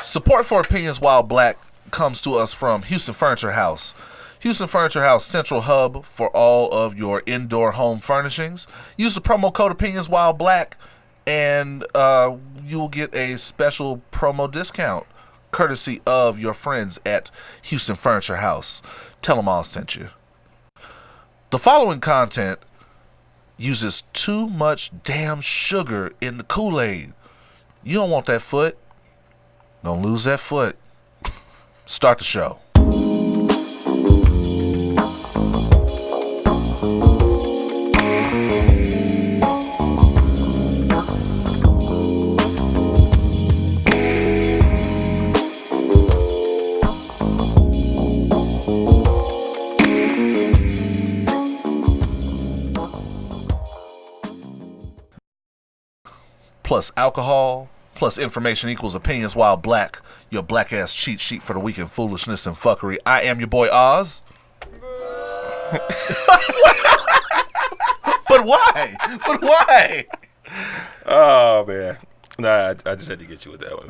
Support for Opinions While Black comes to us from Houston Furniture House. Houston Furniture House, central hub for all of your indoor home furnishings. Use the promo code Opinions While Black, and you will get a special promo discount, courtesy of your friends at Houston Furniture House. Tell them all sent you. The following content uses too much damn sugar in the Kool-Aid. You don't want that foot. Gonna lose that foot. Start the show. Plus alcohol, plus information equals opinions while black. Your black ass cheat sheet for the week in foolishness and fuckery. I am your boy Oz. But why? But why? Oh man, nah, I just had to get you with that one.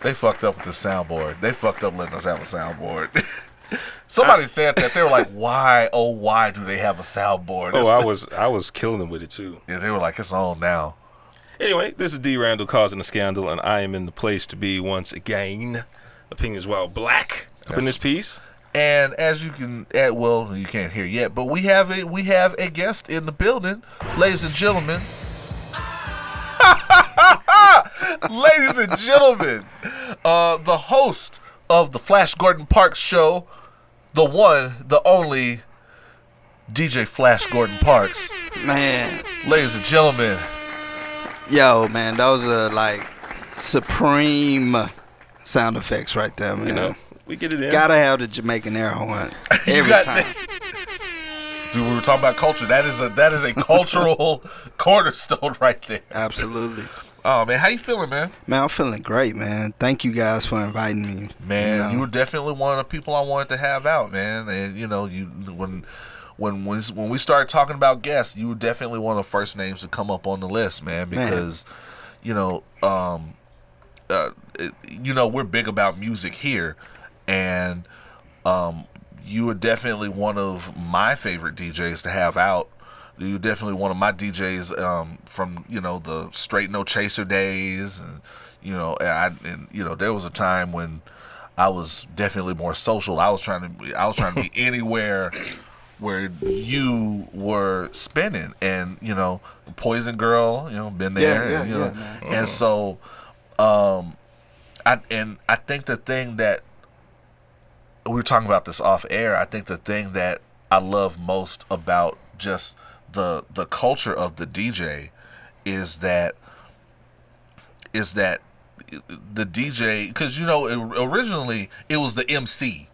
They fucked up with the soundboard. They fucked up letting us have a soundboard. Somebody said that. They were like, why, oh why do they have a soundboard? Oh, I was killing them with it too. Yeah, they were like, it's on now. Anyway, this is D. Randle causing a scandal, and I am in the place to be once again. Opinions while black up in this piece. And as you can, well, you can't hear yet, but we have a guest in the building, ladies and gentlemen. Ladies and gentlemen, the host of the Flash Gordon Parks show, the one, the only DJ Flash Gordon Parks. Man. Ladies and gentlemen. Yo, man, those are like supreme sound effects right there, man. You know, we get it in. Gotta have the Jamaican air horn every time. Dude, we were talking about culture. That is a cultural cornerstone right there. Absolutely. Oh man, how you feeling, man? Man, I'm feeling great, man. Thank you guys for inviting me. Man, you were definitely one of the people I wanted to have out, man. And you know, when we started talking about guests, you were definitely one of the first names to come up on the list, man. Because, you know, we're big about music here, and you were definitely one of my favorite DJs to have out. You were definitely one of my DJs from, you know, the Straight No Chaser days, and you know, there was a time when I was definitely more social. I was trying to be anywhere where you were spinning, and you know, Poison Girl, you know, been there, yeah, and, you know, man. and so, I think the thing that we were talking about this off air, I think the thing that I love most about just the culture of the DJ is that the DJ, because you know, originally it was the MC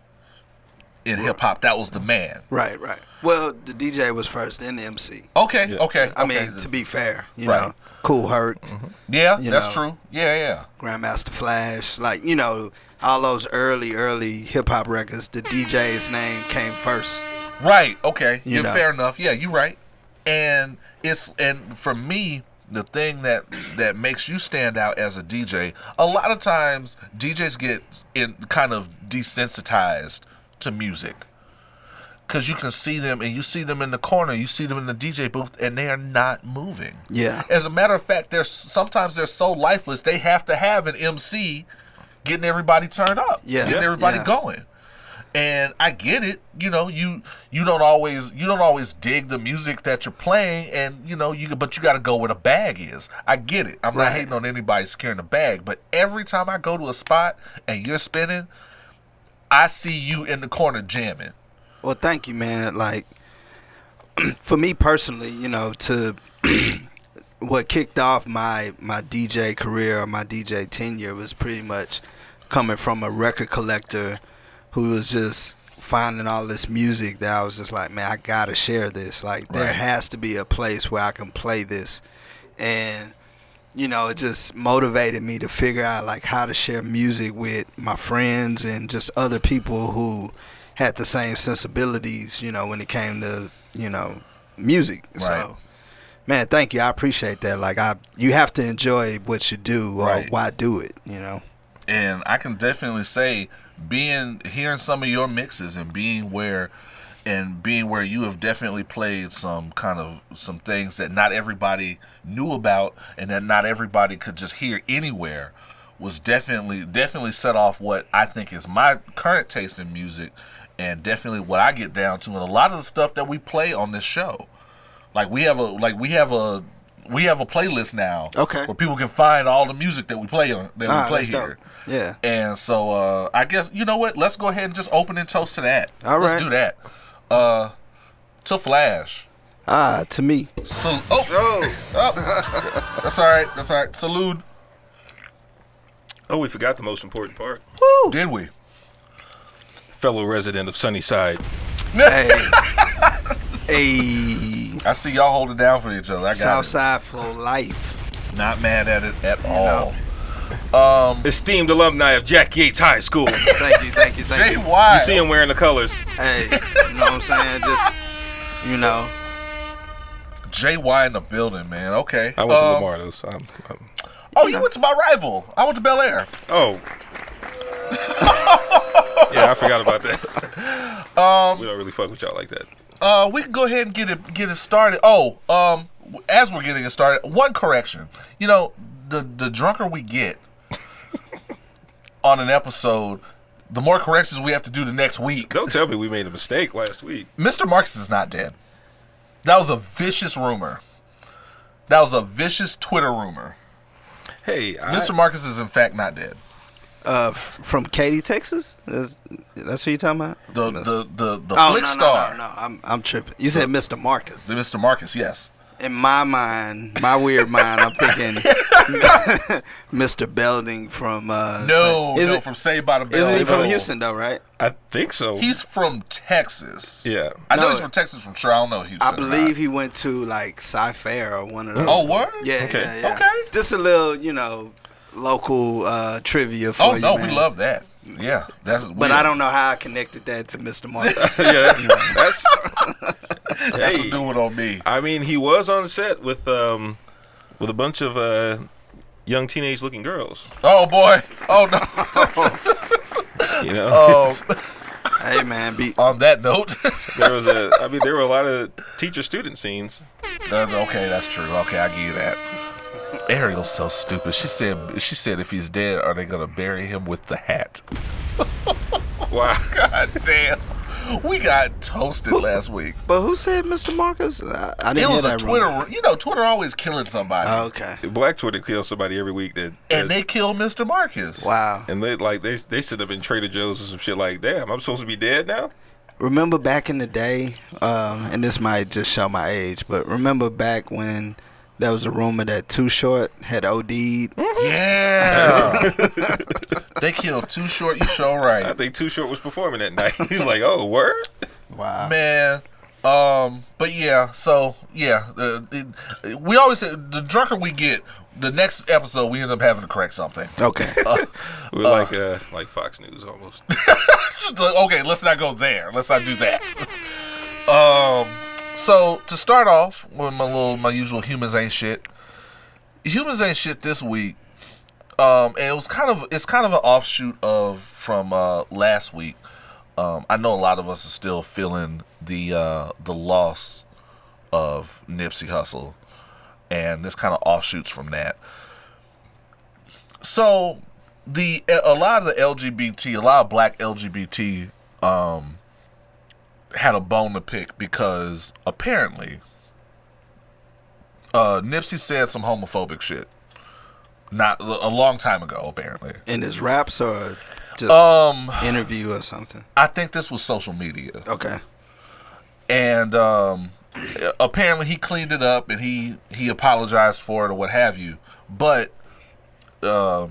in hip hop. That was the man. Right. Well, the DJ was first, then the MC. Okay. I mean, to be fair, you know, Cool Herc. Mm-hmm. Yeah, that's true. Yeah. Grandmaster Flash, like, you know, all those early hip hop records. The DJ's name came first. Right. Okay. You know. Fair enough. Yeah, you're right. And for me, the thing that makes you stand out as a DJ, a lot of times DJs get kind of desensitized to music, because you can see them, and you see them in the corner, you see them in the DJ booth, and they are not moving. Yeah. As a matter of fact, sometimes they're so lifeless they have to have an MC getting everybody turned up, getting everybody going. And I get it, you know, you don't always dig the music that you're playing, and you know, but you got to go where the bag is. I get it. I'm not hating on anybody securing the bag, but every time I go to a spot and you're spinning, I see you in the corner jamming. Well, thank you, man. Like, for me personally, you know, what kicked off my DJ career, or my DJ tenure, was pretty much coming from a record collector who was just finding all this music that I was just like, man, I gotta share this. Like, there has to be a place where I can play this. And, you know, it just motivated me to figure out, like, how to share music with my friends and just other people who had the same sensibilities, you know, when it came to, you know, music. Right. So, Man, thank you. I appreciate that. Like, you have to enjoy what you do, or Right. why do it? You know. And I can definitely say, hearing some of your mixes and being where you have definitely played some things that not everybody knew about and that not everybody could just hear anywhere, was definitely set off what I think is my current taste in music, and definitely what I get down to, and a lot of the stuff that we play on this show. Like we have a playlist now, Okay. where people can find all the music that we play here. That's dope. Yeah. And so I guess, you know what? Let's go ahead and just open and toast to that. All Let's right. do that. To Flash. To me. That's all right. Salute. Oh, we forgot the most important part. Woo. Did we? Fellow resident of Sunnyside. Hey. Hey. I see y'all holding down for each other. I got Southside Flow Life. it. Not mad at it at all. Esteemed alumni of Jack Yates High School. Thank you. Jay White. You see him wearing the colors. Hey, you know what I'm saying? Just, you know. Jay White in the building, man. Okay. I went to Lamar, though, so Oh, you went to my rival. I went to Bel Air. Oh. Yeah, I forgot about that. We don't really fuck with y'all like that. We can go ahead and get it started. As we're getting it started, one correction. You know, the drunker we get on an episode, the more corrections we have to do the next week. Don't tell me we made a mistake last week. Mr. Marcus is not dead. That was a vicious rumor. That was a vicious Twitter rumor. Hey, Mr. Marcus is in fact not dead. From Katy, Texas? That's who you talking about? The Oh, flick no, star. No. I'm tripping. You said Mr. Marcus. The Mr. Marcus, yes. In my mind, my weird mind, I'm thinking Mr. Belding from From Saved by the Bell. Isn't he from No. Houston though, right? I think so. He's from Texas. Yeah. I know No. he's from Texas, from sure. I don't know Houston. I believe he went to like Sci-Fair or one of those. Oh, word? Yeah, Okay. yeah. Okay. Just a little, local trivia for you, man. We love that. Yeah, But I don't know how I connected that to Mr. Marcus. Yeah, that's That's hey, a new one on me. I mean, he was on set with a bunch of young teenage-looking girls. Oh boy. Oh no. You know, Hey, man, On that note, there were a lot of teacher-student scenes. okay, that's true. Okay, I give you that. Ariel's so stupid. She said if he's dead, are they gonna bury him with the hat? Wow. God damn. We got toasted last week. But who said Mr. Marcus? I It didn't was hear a that Twitter. wrong. Twitter always killing somebody, Oh, okay. Black Twitter kills somebody every week and they kill Mr. Marcus. Wow. and they sit up in Trader Joe's or some shit like, damn, I'm supposed to be dead now? Remember back in the day, and this might just show my age, but remember back when there was a rumor that Too Short had OD'd? Yeah. They killed Too Short. You sure I right, think Too Short was performing that night. He's like, oh, word? Wow. man. But yeah. So yeah, we always say the drunker we get, the next episode we end up having to correct something. Okay. We're like Fox News almost. Okay, let's not go there. Let's not do that. So to start off with my usual humans ain't shit. Humans ain't shit this week. And it's kind of an offshoot from last week. I know a lot of us are still feeling the loss of Nipsey Hussle, and this kind of offshoots from that. So a lot of black LGBT had a bone to pick because apparently Nipsey said some homophobic shit not a long time ago, apparently. In his raps or just interview or something? I think this was social media. Okay. And apparently he cleaned it up and he apologized for it or what have you. But the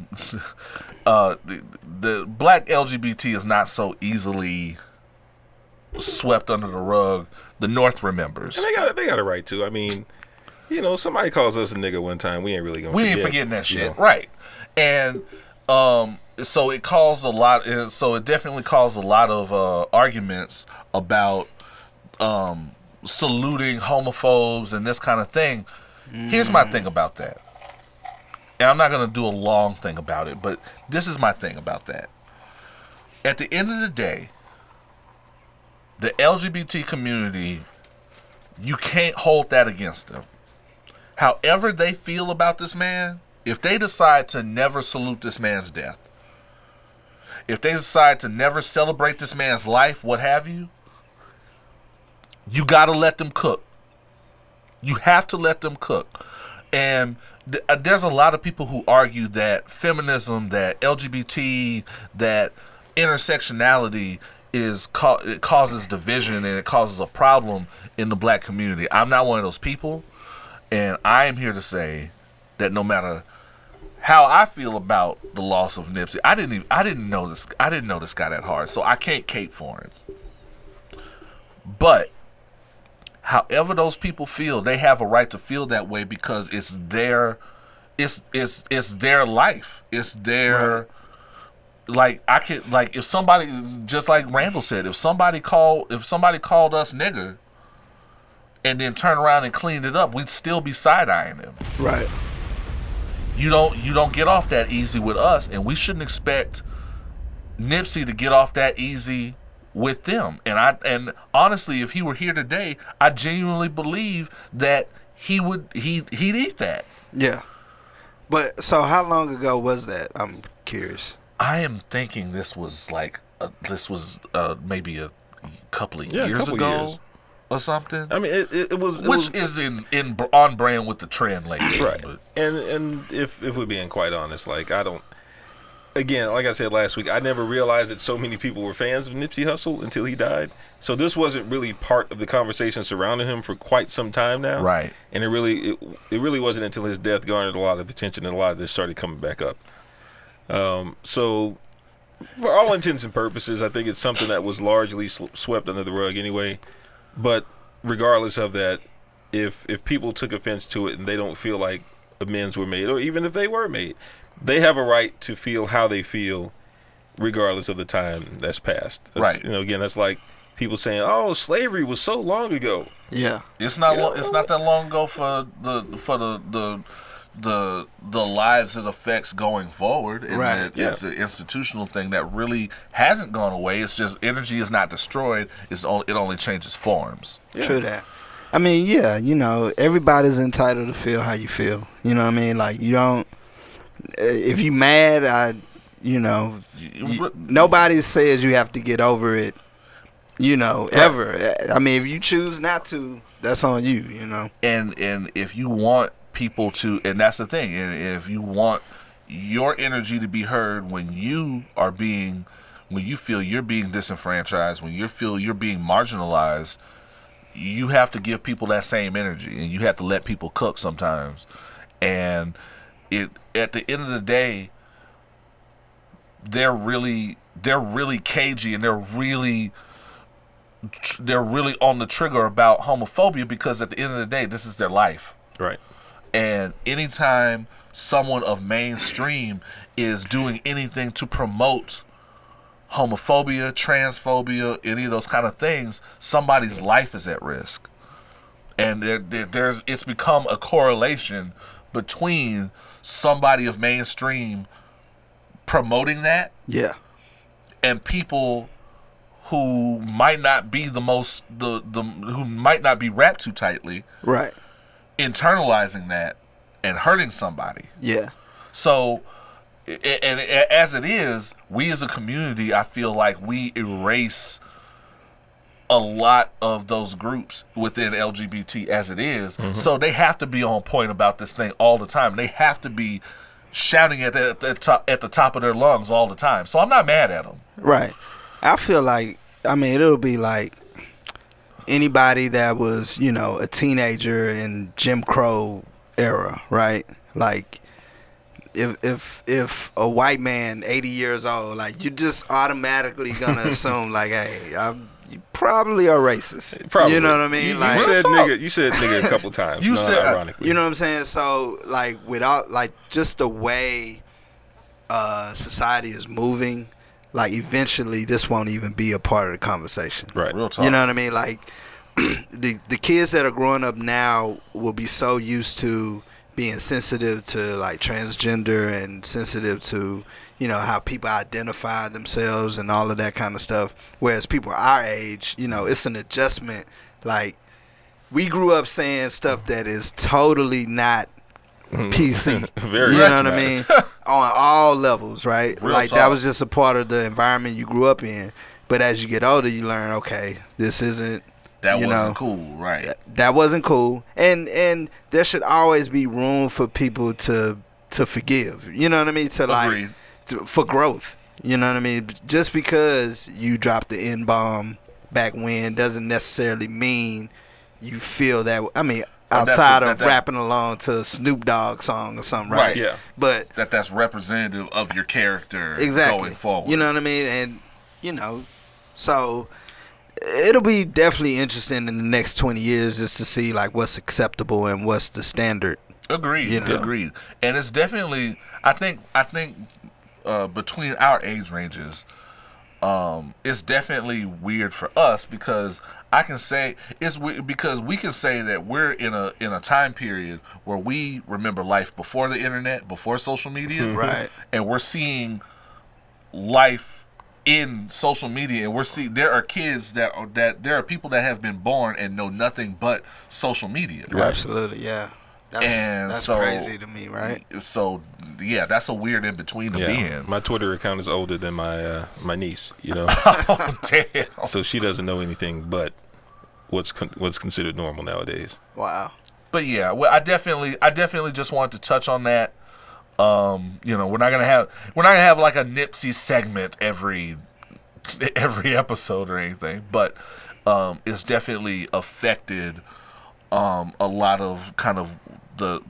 black LGBT is not so easily swept under the rug. The North remembers. And they got a right to. I mean, somebody calls us a nigga one time, we ain't really gonna. We forget, ain't forgetting that shit, you know. right? And so it caused a lot. So it definitely caused a lot of arguments about saluting homophobes and this kind of thing. Here's my thing about that. And I'm not going to do a long thing about it, but this is my thing about that. At the end of the day, the LGBT community, you can't hold that against them. However they feel about this man, if they decide to never salute this man's death, if they decide to never celebrate this man's life, what have you, you got to let them cook. You have to let them cook. And there's a lot of people who argue that feminism, that LGBT, that intersectionality it causes division and it causes a problem in the black community. I'm not one of those people, and I am here to say that no matter how I feel about the loss of Nipsey, I didn't know this guy that hard, so I can't cape for him. But however those people feel, they have a right to feel that way because it's their life. It's their like if somebody, just like Randle said, if somebody called us nigger and then turn around and clean it up, we'd still be side-eyeing them. Right. You don't get off that easy with us, and we shouldn't expect Nipsey to get off that easy with them. And honestly, if he were here today, I genuinely believe that he'd eat that. Yeah. But so how long ago was that? I'm curious. I am thinking this was maybe a couple of years ago or something. I mean, it was is on brand with the trend lately. Right. But. And if we're being quite honest, like again, like I said last week, I never realized that so many people were fans of Nipsey Hussle until he died. So this wasn't really part of the conversation surrounding him for quite some time now. Right. And it really wasn't until his death garnered a lot of attention and a lot of this started coming back up. So for all intents and purposes, I think it's something that was largely swept under the rug anyway. But regardless of that, if people took offense to it and they don't feel like amends were made, or even if they were made, they have a right to feel how they feel regardless of the time that's passed. Right. Again, that's like people saying, "Oh, slavery was so long ago." Yeah. It's not that long ago for the lives it affects going forward. And right. It's an institutional thing that really hasn't gone away. It's just energy is not destroyed. It only changes forms. Yeah. True that. I mean, yeah, everybody's entitled to feel how you feel. You know what I mean? Like, you don't. If you mad, nobody says you have to get over it. Right. Ever. I mean, if you choose not to, that's on you. And if you want people to, and that's the thing, and if you want your energy to be heard when you feel you're being disenfranchised, when you feel you're being marginalized, you have to give people that same energy, and you have to let people cook sometimes. And at the end of the day, they're really cagey, and they're really on the trigger about homophobia because at the end of the day, this is their life. Right. And anytime someone of mainstream is doing anything to promote homophobia, transphobia, any of those kind of things, somebody's life is at risk. And it's become a correlation between somebody of mainstream promoting that, and people who might not be who might not be wrapped too tightly, right, internalizing that and hurting somebody. Yeah. So, and as it is, we as a community, I feel like we erase a lot of those groups within LGBT as it is. Mm-hmm. So they have to be on point about this thing all the time. They have to be shouting at the top of their lungs all the time. So I'm not mad at them. Right. I feel like, it'll be like anybody that was, a teenager in Jim Crow era, right? Like, if a white man, 80 years old, like, you just automatically gonna assume, like, hey, you probably are racist. Probably. You know what I mean? You said nigga a couple times. Ironically. You know what I'm saying? So, like, without, like, just the way society is moving, like, eventually this won't even be a part of the conversation. Right. Real talk. You know what I mean? Like, the kids that are growing up now will be so used to being sensitive to like transgender and sensitive to, you know, how people identify themselves and all of that kind of stuff. Whereas people our age, you know, it's an adjustment. Like, we grew up saying stuff that is totally not PC. Very you know much what I mean? On all levels, right? Real Like, talk. that was just a part of the environment you grew up in. But as you get older, you learn, okay, this isn't, That you wasn't know, cool, right? that wasn't cool. And there should always be room for people to forgive. You know what I mean? To like Agreed. for growth. You know what I mean? Just because you dropped the N-bomb back when doesn't necessarily mean you feel that. I mean, outside of rapping along to a Snoop Dogg song or something, right? Right, yeah. But That's representative of your character exactly. going forward. You know what I mean? And, you know, so it'll be definitely interesting in the next 20 years just to see like what's acceptable and what's the standard. Agreed. You know? Agreed. And it's definitely, I think between our age ranges, it's definitely weird for us because I can say it's weird because we can say that we're in a time period where we remember life before the internet, before social media, Right. and we're seeing life in social media, and we're seeing there are kids that there are people that have been born and know nothing but social media. Absolutely, yeah. That's so- crazy to me, right? So yeah, that's a weird in between to be Yeah. in. My Twitter account is older than my niece, you know. Oh, damn. So she doesn't know anything but what's considered normal nowadays. Wow. But yeah, well, I definitely just wanted to touch on that. You know, we're not gonna have like a Nipsey segment every episode or anything, but it's definitely affected a lot of kind of the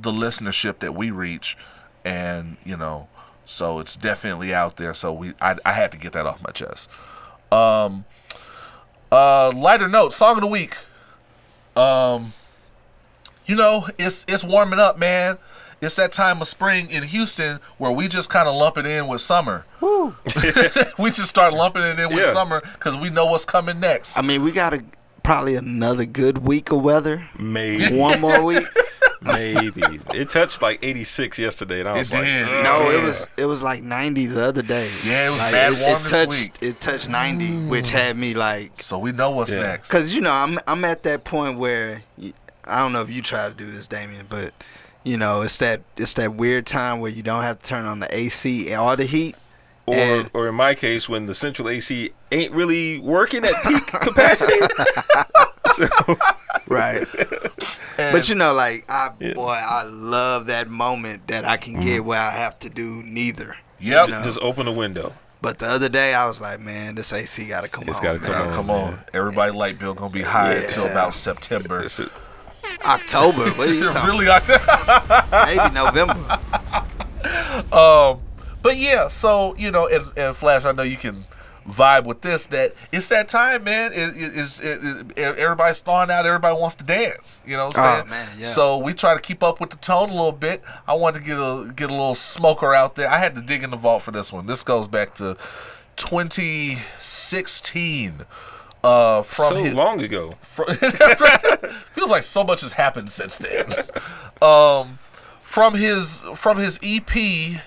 listenership that we reach, and you know, so it's definitely out there. So I had to get that off my chest. Lighter note, song of the week. You know, it's warming up, man. It's that time of spring in Houston where we just kind of lump it in with summer. Woo. We just start lumping it in with Yeah. summer because we know what's coming next. I mean, we got probably another good week of weather. Maybe. One more week. Maybe. It touched like 86 yesterday, and I was It like, did. "Ugh." No, Yeah. it was like 90 the other day. Yeah, it was Like, bad warm this touched, week. It touched 90, which had me like, So we know what's Yeah. next. cause you know I'm at that point where I don't know if you try to do this, Damien, but you know it's that weird time where you don't have to turn on the AC or the heat. And- Or in my case, when the central AC ain't really working at peak capacity. So, Right. And But you know, like Yeah. I love that moment that I can get where I have to do neither. Yep. You know? just open the window. But the other day I was like, man, this AC gotta come on. It's gotta come man. on. come on, everybody light bill gonna be high Yeah. until about September. That's it. October. What are you talking Really about? Maybe November. But yeah, so you know, and Flash, I know you can vibe with this. That it's that time, man. Everybody's thawing out. Everybody wants to dance. You know what I'm saying? Oh, man, yeah. So we try to keep up with the tone a little bit. I wanted to get a little smoker out there. I had to dig in the vault for this one. This goes back to 2016. From So his, long ago. feels like so much has happened since then. From his EP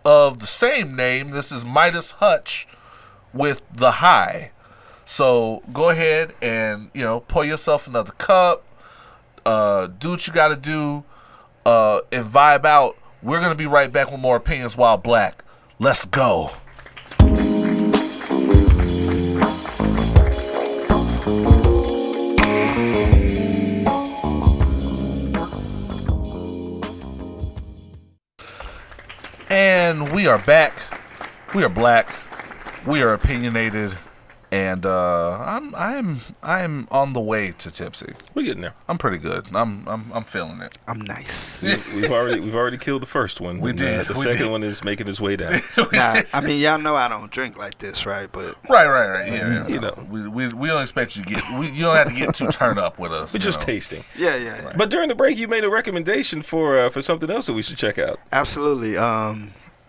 of the same name, this is Midas Hutch with The High. So go ahead and, you know, pour yourself another cup, do what you got to do, and vibe out. We're going to be right back with more Opinions While Black. Let's go. And we are back. We are black. We are opinionated, and I'm on the way to tipsy. We're getting there. I'm pretty good. I'm feeling it. I'm nice. We've already killed the first one. We and, did. The We second did. one is making its way down. Now, I mean, y'all know I don't drink like this, right? But Right. Yeah. You know. we don't expect you to get. You don't have to get too turned up with us. We're you just know. tasting. yeah. But during the break, you made a recommendation for something else that we should check out. Absolutely.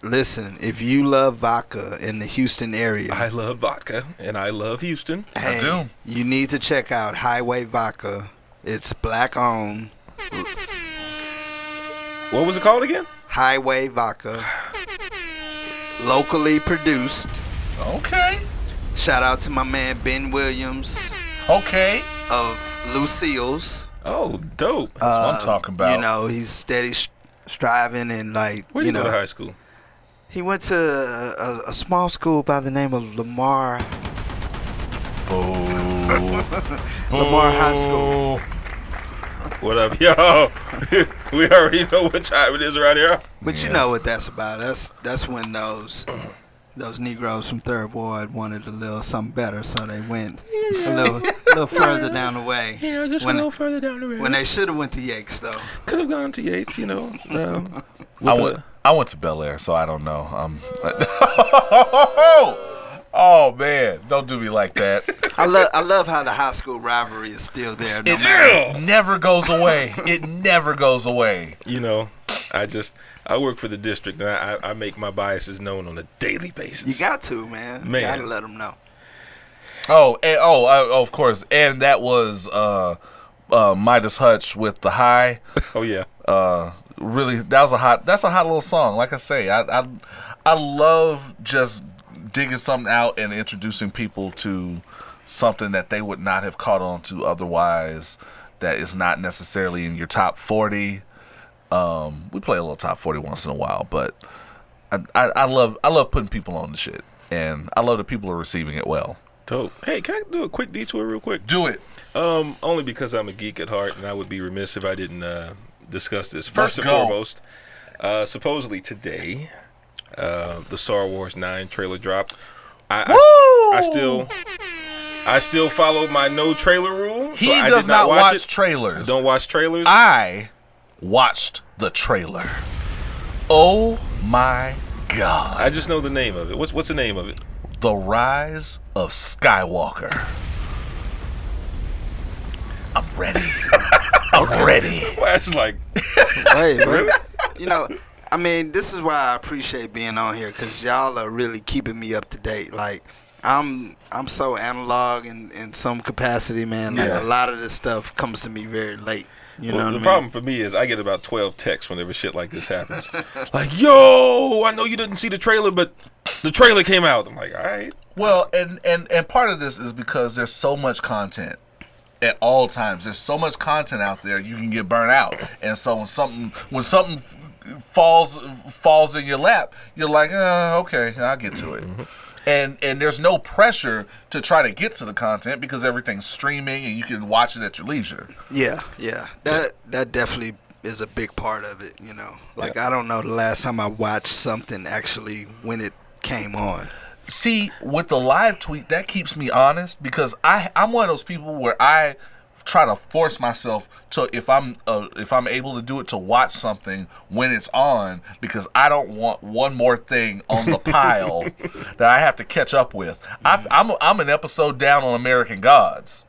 Listen, if you love vodka in the Houston area, I love vodka, and I love Houston. hey, I do. you need to check out Highway Vodka. It's black owned. What was it called again? Highway Vodka. Locally produced. Okay. Shout out to my man Ben Williams Okay. of Lucille's. Oh, dope. That's what I'm talking about. You know, he's steady striving and like, Where you did you know. go to high school? He went to a small school by the name of Lamar Lamar High School. What up, y'all? We already know what time it is around here. But you know what that's about. That's when those Negroes from Third Ward wanted a little something better, so they went a little further down the way. Just a little further down the road. When they should have went to Yates though. Could have gone to Yates, you know. I went to Bel Air, so I don't know. Oh man, don't do me like that. I love how the high school rivalry is still there. No It matter. never goes away. It never goes away. You know, I work for the district, and I make my biases known on a daily basis. You got to, man. You Man. gotta let them know. Of course, and that was Midas Hutch with the High. Oh yeah. Really, that's a hot little song. Like I say, I love just digging something out and introducing people to something that they would not have caught on to otherwise. That is not necessarily in your top 40. We play a little top 40 once in a while, but I love putting people on the shit, and I love that people are receiving it well. Dope. Hey, can I do a quick detour real quick? Do it. Only because I'm a geek at heart, and I would be remiss if I didn't discuss this. First Let's and go. foremost, supposedly today, the Star Wars 9 trailer dropped. I still follow my no trailer rule. He so I does did not watch it. trailers. Don't watch trailers. I watched the trailer. Oh my god. I just know the name of it. What's the name of it? The Rise of Skywalker. I'm ready. I'm ready. Well, it's like, Wait, really? You know, I mean, this is why I appreciate being on here, because y'all are really keeping me up to date. Like, I'm so analog in some capacity, man. Like, Yeah. a lot of this stuff comes to me very late. You know what I the mean? problem for me is I get about 12 texts whenever shit like this happens. Like, yo, I know you didn't see the trailer, but the trailer came out. I'm like, all right. Well, and part of this is because there's so much content at all times. There's so much content out there, you can get burnt out. And so when something falls in your lap, you're like, okay, I'll get to it. And there's no pressure to try to get to the content because everything's streaming and you can watch it at your leisure. Yeah. That definitely is a big part of it, you know. Like, I don't know the last time I watched something actually when it came on. See, with the live tweet, that keeps me honest because I'm one of those people where I try to force myself to, if I'm able to do it, to watch something when it's on, because I don't want one more thing on the pile that I have to catch up with. I'm an episode down on American Gods.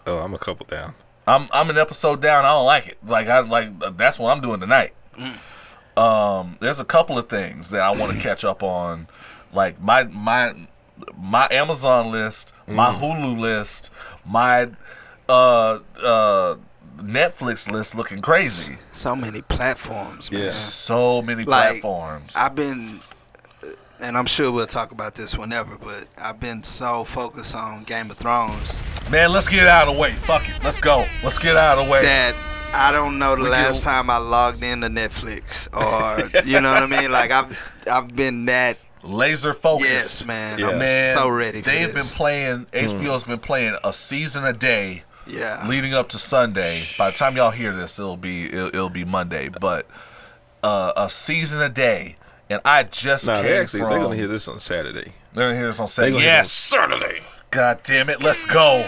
Oh, I'm a couple down. I'm an episode down. I don't like it. That's what I'm doing tonight. There's a couple of things that I want to catch up on, like my Amazon list, my Hulu list, my Netflix list looking crazy. So many platforms, man. Yeah. So many Like, platforms. I've been, and I'm sure we'll talk about this whenever, but I've been so focused on Game of Thrones Man, let's get it out of the way. Fuck it. Let's go. Let's get it out of the way. that I don't know the We last do. time I logged into Netflix, or you know what I mean. Like, I've been that. Laser focused. Yes, man. Yeah. I'm Man, so ready for they've this. been playing. HBO's been playing a season a day. Yeah. Leading up to Sunday. By the time y'all hear this, it'll be Monday. But a season a day, and I just Nah, came they're from. gonna hear this on Saturday. They're gonna hear this on They're Saturday. gonna hear Yes, this on Saturday. God damn it, let's go.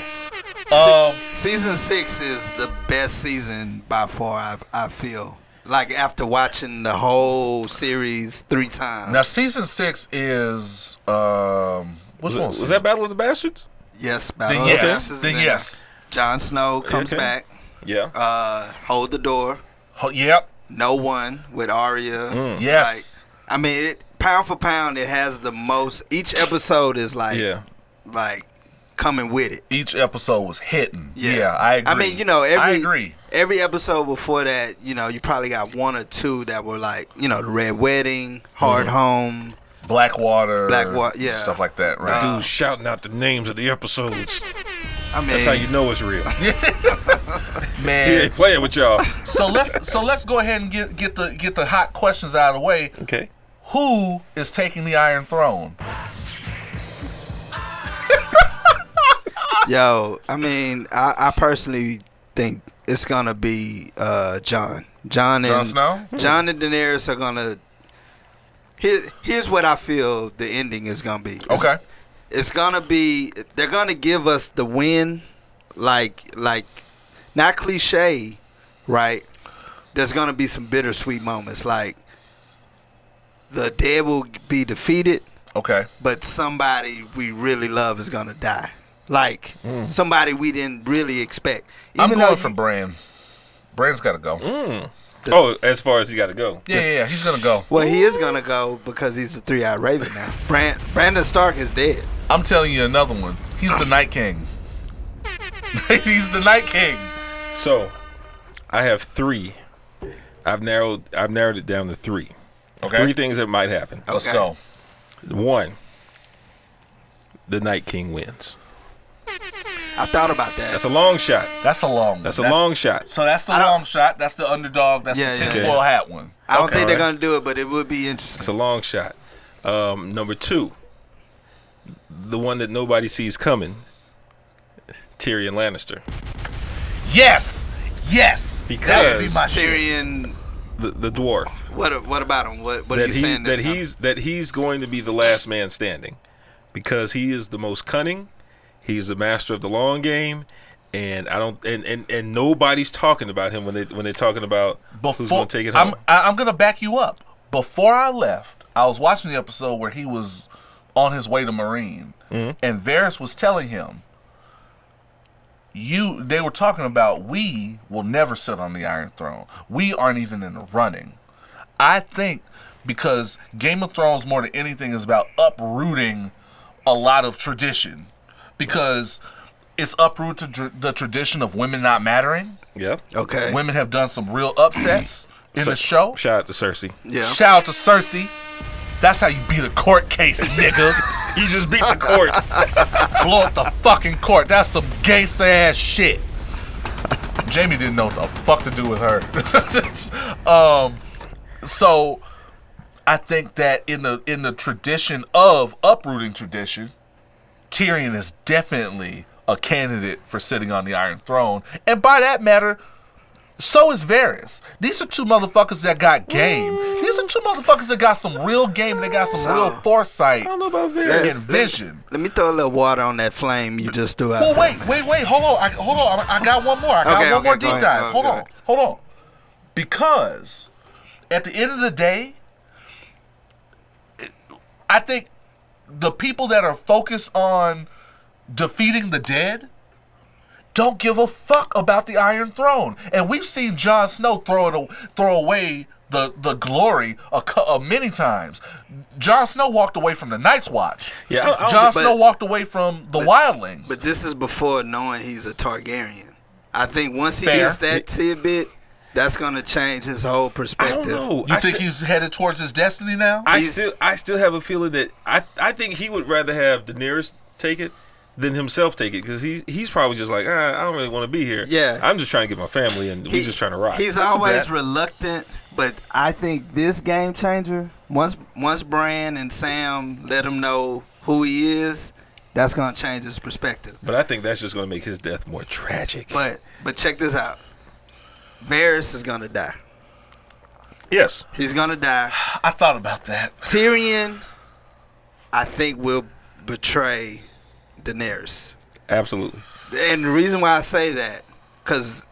Season 6 is the best season by far. I feel like after watching the whole series 3 times. Now season 6 is what's one? Was that Battle of the Bastards? Yes, Then Battle of the Bastards is Then in yes. there. Jon Snow comes Okay. back. Yeah. Hold the Door. Yep. No One with Arya. Yes. I mean, pound for pound, it has the most. Each episode is like coming with it. Each episode was hitting. Yeah. Yeah, I agree. I mean, I agree. Every episode before that, you probably got one or two that were like, the Red Wedding, Hard Home, Blackwater, yeah, stuff like that, right? Dude shouting out the names of the episodes. I mean, That's how you know it's real. Man, He ain't playing with y'all. So let's go ahead and get the hot questions out of the way. Okay. Who is taking the Iron Throne? Yo, I mean, I personally think it's gonna be Jon Snow. Jon and Daenerys are gonna. Here's what I feel the ending is gonna be. It's gonna be, they're gonna give us the win, like not cliche, right? There's gonna be some bittersweet moments, like the dead will be defeated, but somebody we really love is gonna die, like somebody we didn't really expect. I'm going for Bran. Bran's got to go. As far as he got to go. Yeah, he's gonna go. Well, he is gonna go because he's a 3-eyed raven now. Brandon Stark is dead. I'm telling you another one. He's the Night King. He's the Night King. So, I have 3. I've narrowed it down to 3. Okay. 3 things that might happen. Let's go. 1, the Night King wins. I thought about that. That's a long shot. That's a long one. That's a long shot. So that's the long shot. That's the underdog. That's the tinfoil hat one. I don't think they're going to do it, but it would be interesting. It's a long shot. Number 2, the one that nobody sees coming, Tyrion Lannister. Yes. Because that would be my Tyrion, the dwarf. What about him? What are you saying? That he's going to be the last man standing, because he is the most cunning. He's the master of the long game, and I don't and nobody's talking about him when they're talking about who's going to take it home. I'm going to back you up. Before I left, I was watching the episode where he was on his way to Marine, and Varys was telling him, they were talking about, we will never sit on the Iron Throne. We aren't even in the running. I think because Game of Thrones, more than anything, is about uprooting a lot of tradition. Because it's uprooted the tradition of women not mattering. Yeah. Okay. Women have done some real upsets in the show. Shout out to Cersei. Yeah. Shout out to Cersei. That's how you beat a court case, nigga. He just beat the court. Blow up the fucking court. That's some gangsta ass shit. Jamie didn't know what the fuck to do with her. So I think that in the tradition of uprooting tradition, Tyrion is definitely a candidate for sitting on the Iron Throne. And by that matter, so is Varys. These are 2 motherfuckers that got game. These are 2 motherfuckers that got some real game. They got some real foresight and vision. Let me throw a little water on that flame you just threw out. Well, wait. Hold on. I got one more. I got one more deep dive. Hold on. Because at the end of the day, I think the people that are focused on defeating the dead don't give a fuck about the Iron Throne. And we've seen Jon Snow throw away the glory many times. Jon Snow walked away from the Night's Watch. Yeah, Jon Snow walked away from the Wildlings. But this is before knowing he's a Targaryen. I think once he gets that tidbit, that's gonna change his whole perspective. I don't know. You think he's headed towards his destiny now? I still have a feeling that I think he would rather have Daenerys take it than himself take it, because he's probably just like, I don't really want to be here. Yeah, I'm just trying to get my family, and we're just trying to rock. He's always reluctant, but I think this game changer, once Bran and Sam let him know who he is, that's gonna change his perspective. But I think that's just gonna make his death more tragic. But check this out. Varys is gonna die. Yes. He's gonna die. I thought about that. Tyrion, I think, will betray Daenerys. Absolutely. And the reason why I say that, because,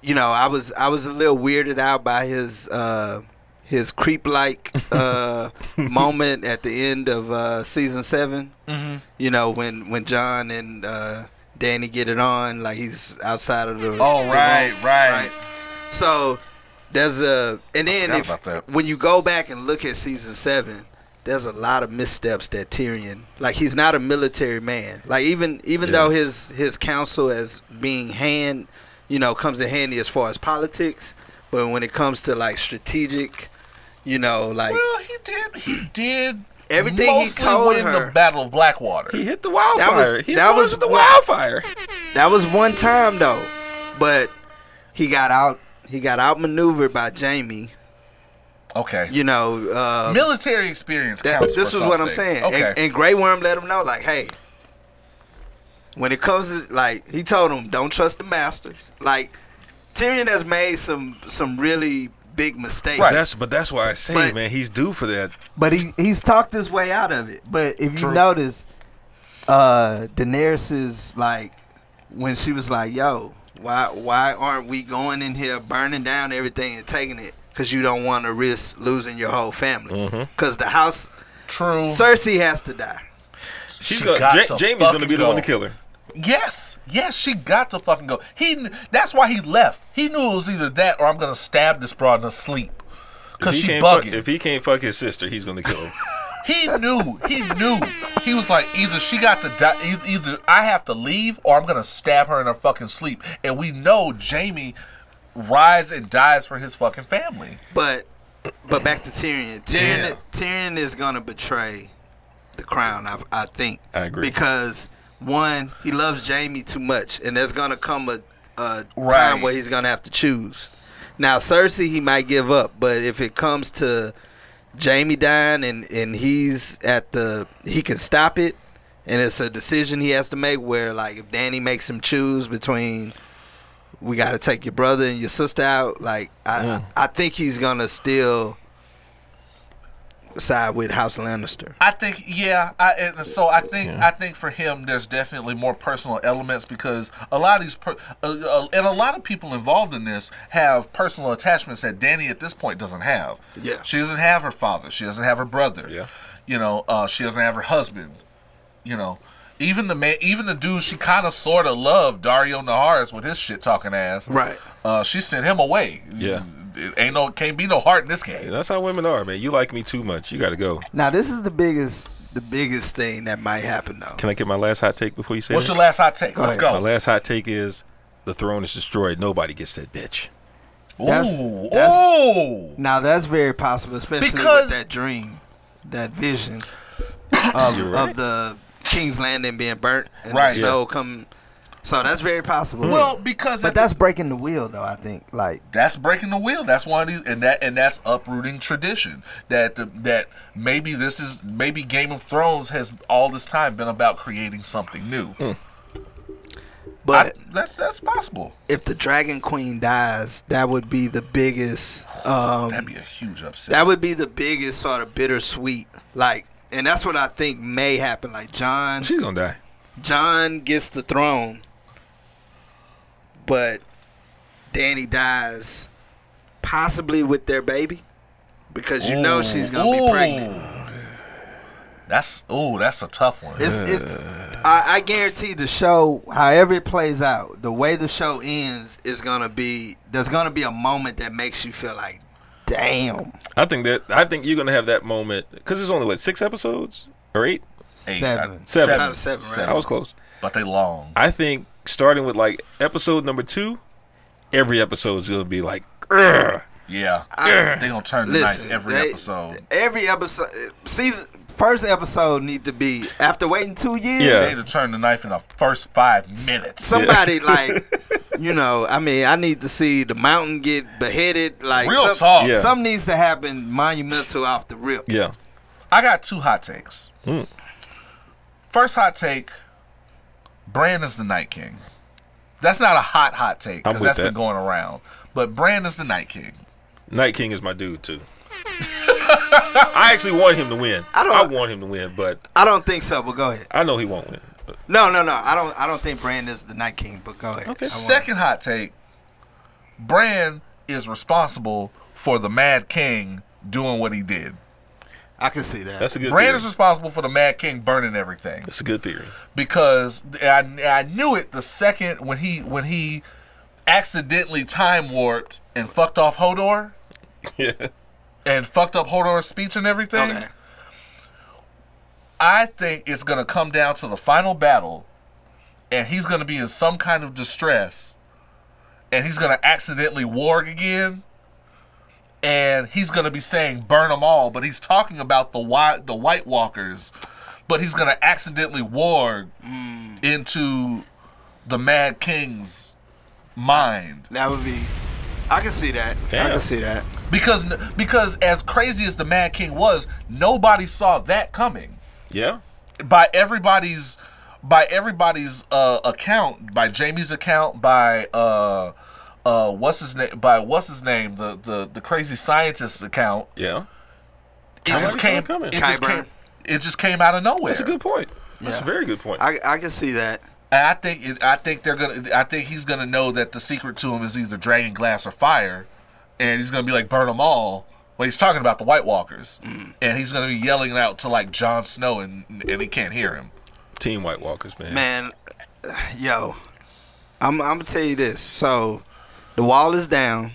I was a little weirded out by his creep-like moment at the end of season 7. Mm-hmm. When Jon and Dany get it on, like he's outside of the right. So there's when you go back and look at season 7, there's a lot of missteps that Tyrion, like, he's not a military man. Like, even though his counsel as being comes in handy as far as politics, but when it comes to like strategic, like, well, he did everything he mostly told win her. the Battle of Blackwater. He hit the wildfire. That was the wildfire. That was one time though, but he got outmaneuvered by Jaime. Okay. Military experience counts this for is what I'm something. saying. Okay. And Grey Worm let him know, like, hey, when it comes to, like, he told him, don't trust the masters. Like, Tyrion has made some really big mistakes. Right. That's why I say, man, he's due for that. But he's talked his way out of it. But if True. you notice, Daenerys is like, when she was like, yo, Why aren't we going in here burning down everything and taking it? Because you don't want to risk losing your whole family. Because the house, True. Cersei has to die. Jaime's Jamie's going to be the one to kill her. Yes, she got to fucking go. That's why he left. He knew it was either that or I'm gonna stab this broad in her sleep because she bugging. If he can't fuck his sister, he's going to kill her. He knew. He was like, either she got to die, either I have to leave or I'm gonna stab her in her fucking sleep. And we know Jaime rides and dies for his fucking family. But back to Tyrion. Yeah. Tyrion is gonna betray the crown. I think. I agree. Because one, he loves Jaime too much, and there's gonna come a Right. time where he's gonna have to choose. Now Cersei, he might give up, but if it comes to Jaime dying and he's he can stop it, and it's a decision he has to make where, like, if Dany makes him choose between, we got to take your brother and your sister out, like, I think he's gonna still side with House Lannister. I think, I think for him, there's definitely more personal elements because a lot of these, and a lot of people involved in this have personal attachments that Dany at this point doesn't have. Yeah. She doesn't have her father. She doesn't have her brother. Yeah. She doesn't have her husband. Even the dude she kind of sort of loved, Dario Naharis, with his shit talking ass. Right. She sent him away. Yeah. It can't be no heart in this game. Yeah, that's how women are, man. You like me too much. You got to go. now this is the biggest. The biggest thing that might happen, though. Can I get my last hot take before you say What's that? your last hot take? Go Let's ahead. My go. last hot take is the throne is destroyed. Nobody gets that bitch. Ooh. Now that's very possible, especially Because- with that dream, that vision You're right. of the King's Landing being burnt and Right. the snow come. So that's very possible. Well, because But that's breaking the wheel, though. I think, like, that's breaking the wheel. That's one of these, and that's uprooting tradition. That maybe Game of Thrones has all this time been about creating something new. but That's possible. if the Dragon Queen dies, that would be the biggest. That'd be a huge upset. That would be the biggest sort of bittersweet, like, and that's what I think may happen. Like She's going to die. Jon gets the throne, but Dany dies, possibly with their baby, because she's gonna be pregnant. That's a tough one. I guarantee the show, however it plays out, the way the show ends is gonna be. There's gonna be a moment that makes you feel like, damn. I think you're going to have that moment because there's only, 6 episodes or 8? 7. Seven. Out of 7, right? I was close. But they long. I think starting with episode number 2, every episode is going to be like, "Grr." Yeah. They're going to turn the Listen, knife every episode. Every episode, first episode need to be, after waiting 2 years. Yeah. They need to turn the knife in the first 5 minutes. Somebody I need to see the mountain get beheaded. Like, Real talk. Yeah. Something needs to happen monumental off the rip. Yeah. I got 2 hot takes. First hot take, Bran is the Night King. That's not a hot take I'm because with that's that. been going around. But Bran is the Night King. Night King is my dude too. I actually want him to win. I want him to win, but I don't think so, but go ahead. I know he won't win. But No. I don't think Bran is the Night King, but go ahead. Okay. Second hot take, Bran is responsible for the Mad King doing what he did. I can see that. that's a good Bran theory. is responsible for the Mad King burning everything. That's a good theory. Because I knew it the second when he accidentally time warped and fucked off Hodor Yeah. and fucked up Hodor's speech and everything. Okay. I think it's gonna come down to the final battle, and he's gonna be in some kind of distress, and he's gonna accidentally warg again, and he's gonna be saying "burn them all," but he's talking about the White Walkers, but he's gonna accidentally warg into the Mad King's mind. That would be. I can see that. Damn. I can see that. Because as crazy as the Mad King was, nobody saw that coming. Yeah. By everybody's account, by Jamie's account, by what's his name, the crazy scientist's account. Yeah. It just came out of nowhere. That's a good point. That's Yeah. a very good point. I can see that. And I think he's gonna know that the secret to him is either dragon glass or fire, and he's gonna be like burn them all. Well, he's talking about the White Walkers, and he's gonna be yelling out to like Jon Snow, and he can't hear him. Team White Walkers, man. Man, yo, I'm gonna tell you this. So, the wall is down.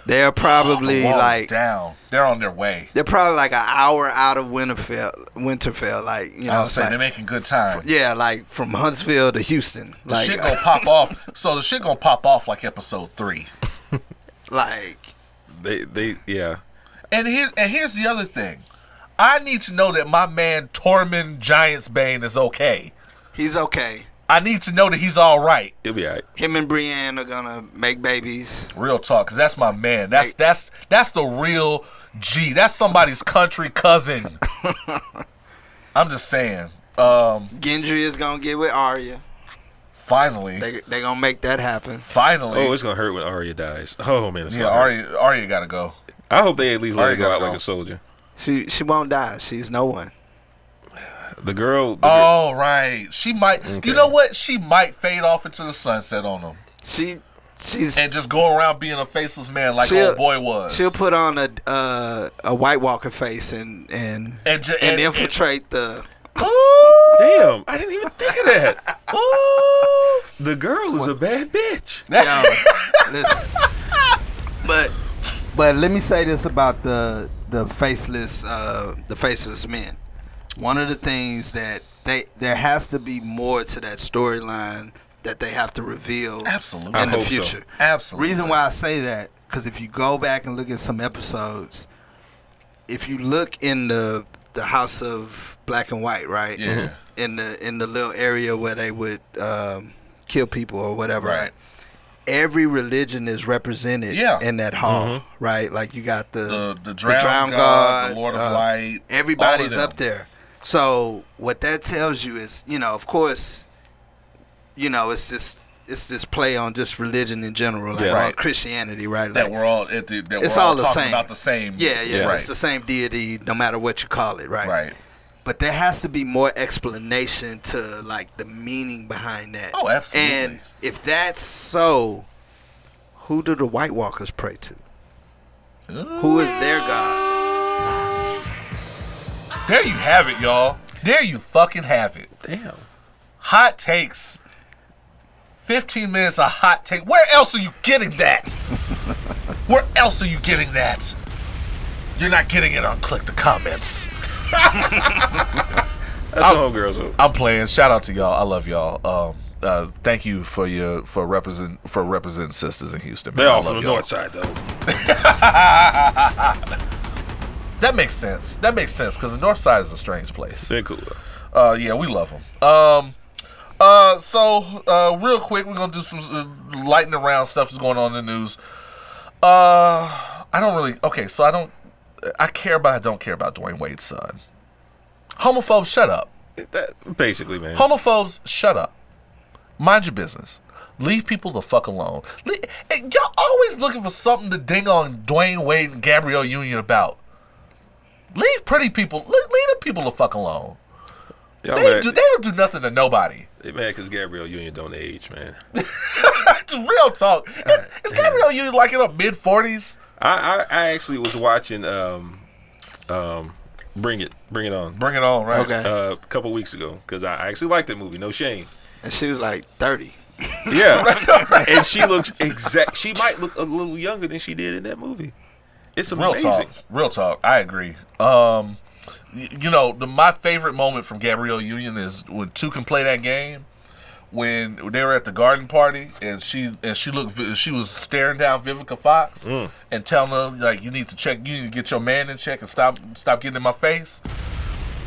They're probably The wall is like down. They're on their way. they're probably like an hour out of Winterfell. Like I was it's saying like, they're making good time. yeah, like from Huntsville to Houston. The Like, shit gonna pop off. So the shit gonna pop off like episode 3. like They yeah. And here's the other thing. I need to know that my man Tormund Giantsbane is okay. he's okay. I need to know that he's all right. He'll be all right. Him and Brienne are gonna make babies. Real talk, cause that's my man. That's the real G. That's somebody's country cousin. I'm just saying. Gendry is gonna get with Arya. Finally, They gonna make that happen. finally. Oh, it's gonna hurt when Arya dies. Oh man, it's yeah, gonna hurt. Arya gotta go. I hope they at least let her Arya go out gotta like go. a soldier. She won't die. She's no one. The girl. Oh right, she might. Okay. You know what? She might fade off into the sunset on him She's and just go around being a faceless man like She'll- old boy was. she'll put on a White Walker face and infiltrate the. Damn, I didn't even think of that. The girl is a bad bitch. Yo, listen. But let me say this about the faceless men. One of the things that there has to be more to that storyline that they have to reveal Absolutely. in the I hope so. future. Absolutely. Reason why I say that, because if you go back and look at some episodes, if you look in the House of Black and White, right? Yeah. In the little area where they would kill people or whatever. Right. Every religion is represented in that hall, right? Like you got the Drowned God, the Lord of Light. Everybody's all of up there. So what that tells you is, of course, it's this play on just religion in general, like Yeah. Christianity, right? That Like, we're all it's we're all all the talking same. about the same. yeah, Right. it's the same deity, no matter what you call it, right? Right. But there has to be more explanation to like the meaning behind that. Oh, absolutely. And if that's so, who do the White Walkers pray to? Who is their god? There you have it, y'all. There you fucking have it. Damn. Hot takes. 15 minutes of hot take. Where else are you getting that? Where else are you getting that? You're not getting it on Click the Comments. That's the homegirls. Hope. I'm playing. Shout out to y'all. I love y'all. Thank you for representing sisters in Houston. Man. They're I all love from the y'all. north side, though. That makes sense. That makes sense because the north side is a strange place. They're cool, though. Yeah, we love them. So real quick, we're gonna do some lightning around stuff that's going on in the news. I don't really. Okay, so I don't care, but I don't care about Dwayne Wade's son. Homophobes, shut up. Basically, man. Homophobes, shut up. Mind your business. Leave people the fuck alone. Hey, y'all always looking for something to ding on Dwayne Wade and Gabrielle Union about. Leave pretty people. Leave the people the fuck alone. Y'all They mad. don't do nothing to nobody. They mad because Gabrielle Union don't age, man. It's real talk. Is Gabrielle Union like in her mid-40s? I actually was watching Bring It On. Bring it on, right? Okay. A couple weeks ago because I actually liked that movie. No shame. And she was like 30. Yeah, and she looks She might look a little younger than she did in that movie. It's amazing. Real talk. I agree. you know, my favorite moment from Gabrielle Union is when Two can play that game. When they were at the garden party and she was staring down Vivica Fox and telling her like you need to get your man in check and stop getting in my face.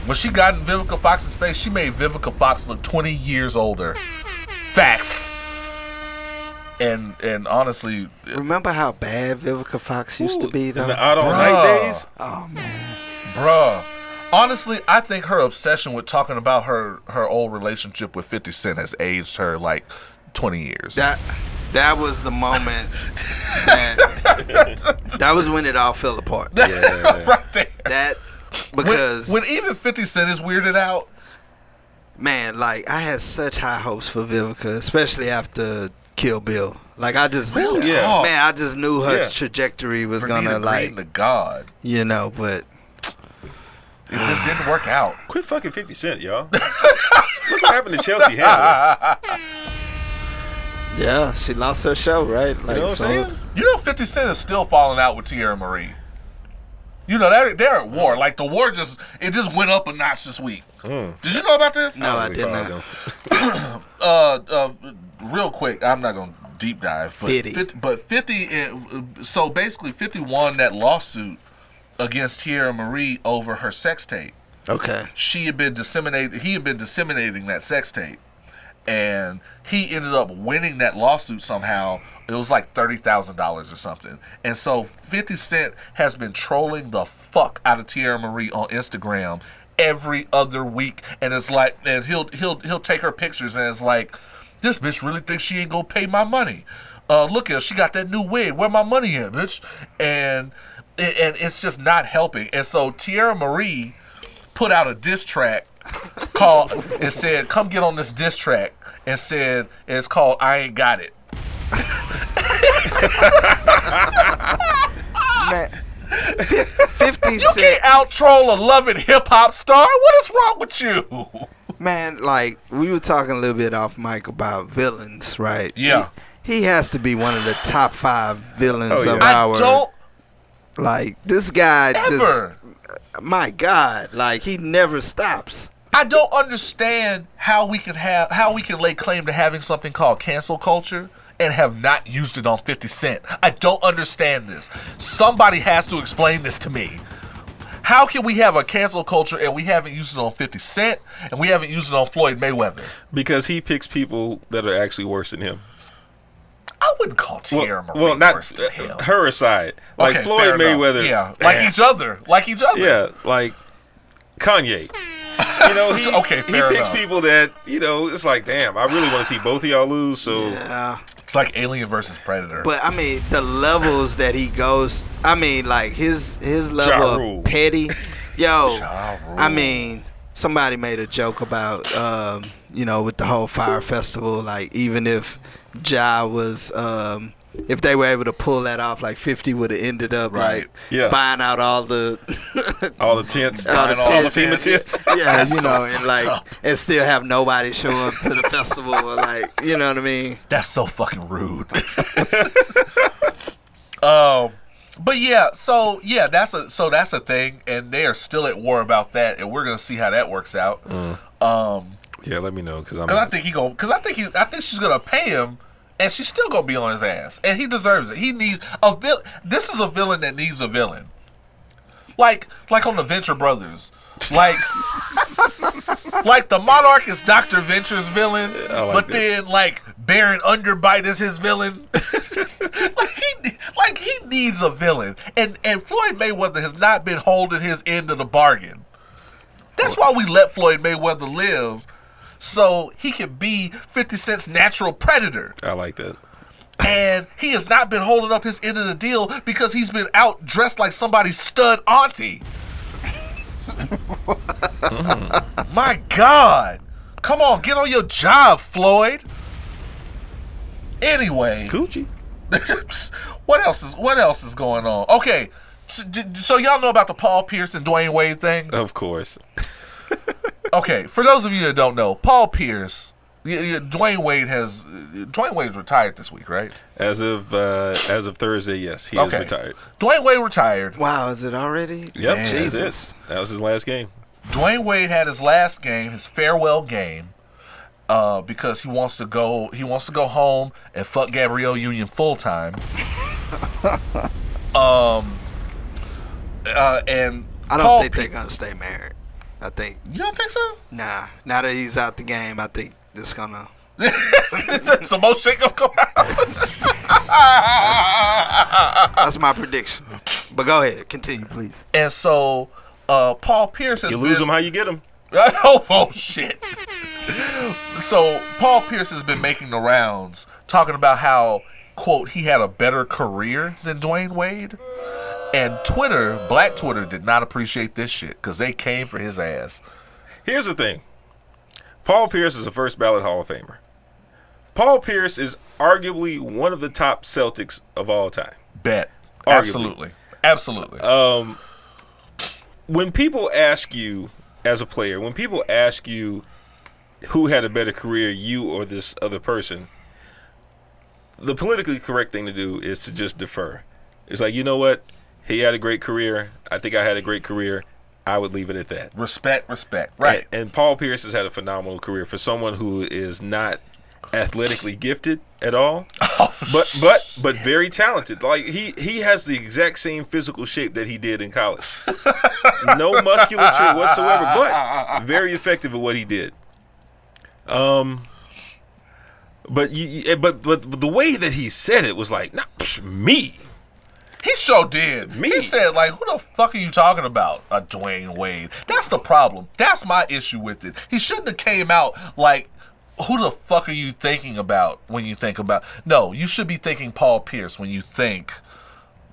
When she got in Vivica Fox's face, she made Vivica Fox look 20 years older. Facts. And honestly, remember how bad Vivica Fox used to be though? In the Out All Night days? Oh man. Bruh. Honestly, I think her obsession with talking about her old relationship with 50 Cent has aged her like 20 years. That was the moment that was when it all fell apart. Yeah. Right there. That because when even 50 Cent is weirded out. Man, like I had such high hopes for Vivica, especially after Kill Bill. Like I just Really? Yeah. man, I just knew her Yeah. trajectory was Bernita gonna Green like to God. you know, but It just didn't work out. Quit fucking 50 Cent, y'all. Look what happened to Chelsea Handler. yeah, she lost her show, right? Like, You know what I'm saying? You know 50 Cent is still falling out with Tierra Marie. You know, they're at war. Like the war just went up a notch this week. Did you know about this? No, I did not. Real quick, I'm not gonna deep dive, but 50. So basically, 50 won that lawsuit against Tierra Marie over her sex tape. Okay. He had been disseminating that sex tape, and he ended up winning that lawsuit somehow. It was like $30,000 or something. And so 50 Cent has been trolling the fuck out of Tierra Marie on Instagram every other week, and it's like, and he'll take her pictures, and it's like, this bitch really thinks she ain't gonna pay my money. Look at her, she got that new wig. Where my money at, bitch? And it's just not helping. And so Tierra Marie put out a diss track called and said, "Come get on this diss track," and said it's called "I Ain't Got It." Man, 50 You Cent. can't out troll a loving hip hop star. What is wrong with you? Man, like we were talking a little bit off mic about villains, right? Yeah. He has to be one of the top 5 villains Oh, yeah. of I our. don't Like this guy ever. just. My God, like he never stops. I don't understand how we can lay claim to having something called cancel culture and have not used it on 50 Cent. I don't understand this. Somebody has to explain this to me. How can we have a cancel culture and we haven't used it on 50 Cent and we haven't used it on Floyd Mayweather? Because he picks people that are actually worse than him. I wouldn't call Tierra Marie Well, not worse than him. her aside. Like Okay, Floyd fair enough. Mayweather. Yeah, like each other. Yeah, like Kanye. You know, he Okay, fair picks enough. people that, you know, it's like, damn, I really want to see both of y'all lose. So Yeah. It's like Alien versus Predator. But I mean, the levels that he goes. I mean, like his level Rule. of petty. Yo, Ja Rule. I mean, somebody made a joke about, you know, with the whole Fire Festival. Like even if Ja was, if they were able to pull that off, like 50 would have ended up Right. like Yeah. buying out all the all the tents, all the all the tents. team of tents. yeah, That's you so know, and fucked like up. and still have nobody show up to the festival or like, you know what I mean? That's so fucking rude. But yeah, that's a thing, and they are still at war about that, and we're gonna see how that works out. Yeah, let me know because I think she's gonna pay him, and she's still gonna be on his ass, and he deserves it. He needs a villain. This is a villain that needs a villain, like on the Venture Brothers, like the Monarch is Dr. Venture's villain, I like but that. then like Baron Underbite is his villain. he needs a villain, and Floyd Mayweather has not been holding his end of the bargain. That's why we let Floyd Mayweather live, so he can be 50 Cent's natural predator. I like that. And he has not been holding up his end of the deal because he's been out dressed like somebody's stud auntie. My God. Come on, get on your job, Floyd. Anyway. Coochie. What else is going on? Okay. So y'all know about the Paul Pierce and Dwayne Wade thing? Of course. Okay, for those of you that don't know, Paul Pierce, Dwayne Wade's retired this week, right? As of Thursday, yes, he is retired. Dwayne Wade retired. Wow, is it already? Yep, Man. Jesus. That was his last game. Dwayne Wade had his last game, his farewell game, because he wants to go home and fuck Gabrielle Union full time. And I don't think they're gonna stay married. I think. You don't think so? Nah. Now that he's out the game, I think it's gonna. Some more shit gonna come out. That's my prediction. But go ahead, continue, please. And so, Paul Pierce has You lose them, how you get them? Oh shit. So Paul Pierce has been making the rounds, talking about how, quote, he had a better career than Dwayne Wade. And Black Twitter did not appreciate this shit because they came for his ass. Here's the thing. Paul Pierce is a first ballot Hall of Famer. Paul Pierce is arguably one of the top Celtics of all time. Bet. Arguably. Absolutely. When people ask you as a player, when people ask you who had a better career, you or this other person, the politically correct thing to do is to just defer. It's like, you know what? He had a great career. I think I had a great career. I would leave it at that. Respect. Right. And Paul Pierce has had a phenomenal career for someone who is not athletically gifted at all, but very talented. Like he has the exact same physical shape that he did in college. No musculature whatsoever, but very effective at what he did. But the way that he said it was like, nah, me. He sure did. He said, like, who the fuck are you talking about? Dwayne Wade. That's the problem. That's my issue with it. He shouldn't have came out like, who the fuck are you thinking about when you think about... No, you should be thinking Paul Pierce when you think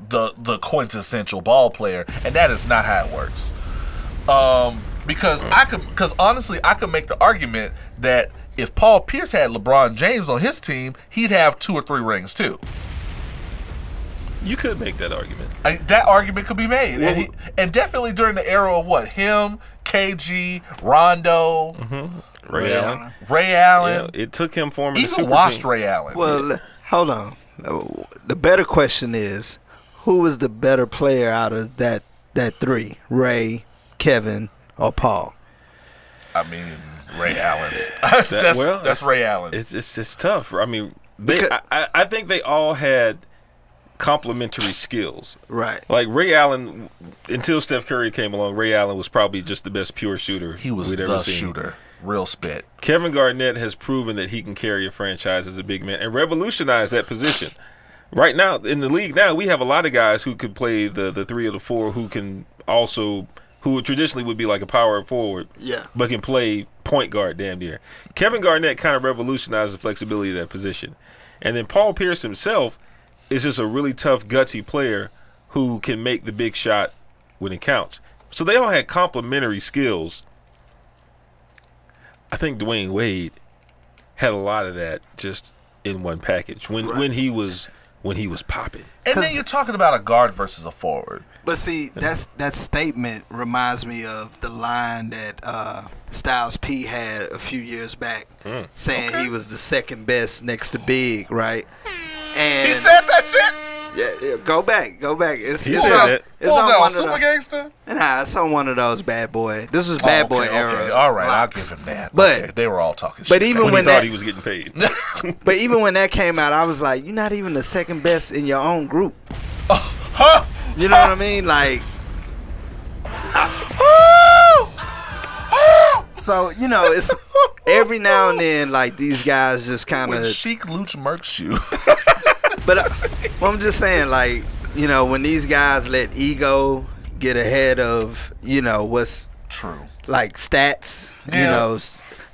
the quintessential ball player, and that is not how it works. Because honestly, I could make the argument that if Paul Pierce had LeBron James on his team, he'd have 2 or 3 rings too. You could make that argument. That argument could be made. Well, and definitely during the era of what? Him, KG, Rondo, Ray Allen. Yeah, it took him forming even a super watched team. Ray Allen. Well, hold on. The better question is, who was the better player out of that 3? Ray, Kevin, or Paul? I mean, Ray Allen. That's Ray Allen. It's tough. I mean, I think they all had complementary skills. Right. Like Ray Allen, until Steph Curry came along, Ray Allen was probably just the best pure shooter he was we'd the ever seen. shooter. Real spit. Kevin Garnett has proven that he can carry a franchise as a big man and revolutionize that position. Right now, in the league now, we have a lot of guys who could play the 3 or the 4 who traditionally would be like a power forward, but can play point guard damn near. Kevin Garnett kind of revolutionized the flexibility of that position. And then Paul Pierce himself is just a really tough, gutsy player who can make the big shot when it counts. So they all had complementary skills. I think Dwayne Wade had a lot of that just in one package when he was popping. And then you're talking about a guard versus a forward. But see, that statement reminds me of the line that Styles P had a few years back, saying he was the second best next to Big, right? And he said that shit? Yeah, go back. It's said that. It's what was on that, one Super of Gangster? Nah, it's on one of those Bad Boy. This was Bad Boy era. Okay. All right, blocks. I'll give him that. But okay, they were all talking shit. But even when when he thought that, he was getting paid. But even when that came out, I was like, you're not even the second best in your own group. You know what I mean? Like, so it's every now and then, like, these guys just kind of Chic Luch Mercs you. But well, I'm just saying, like, when these guys let ego get ahead of what's true, like stats,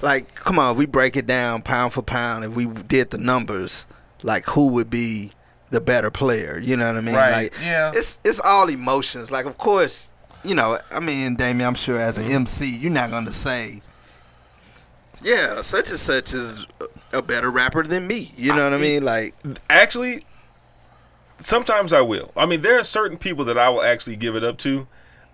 like, come on, we break it down pound for pound, and we did the numbers, like, who would be the better player? You know what I mean? Right. Like, yeah. It's all emotions. Like, of course, I mean, Damien, I'm sure as an MC, you're not gonna say, yeah, such and such is a better rapper than me. You know what I mean? Like, actually, sometimes I will. I mean, there are certain people that I will actually give it up to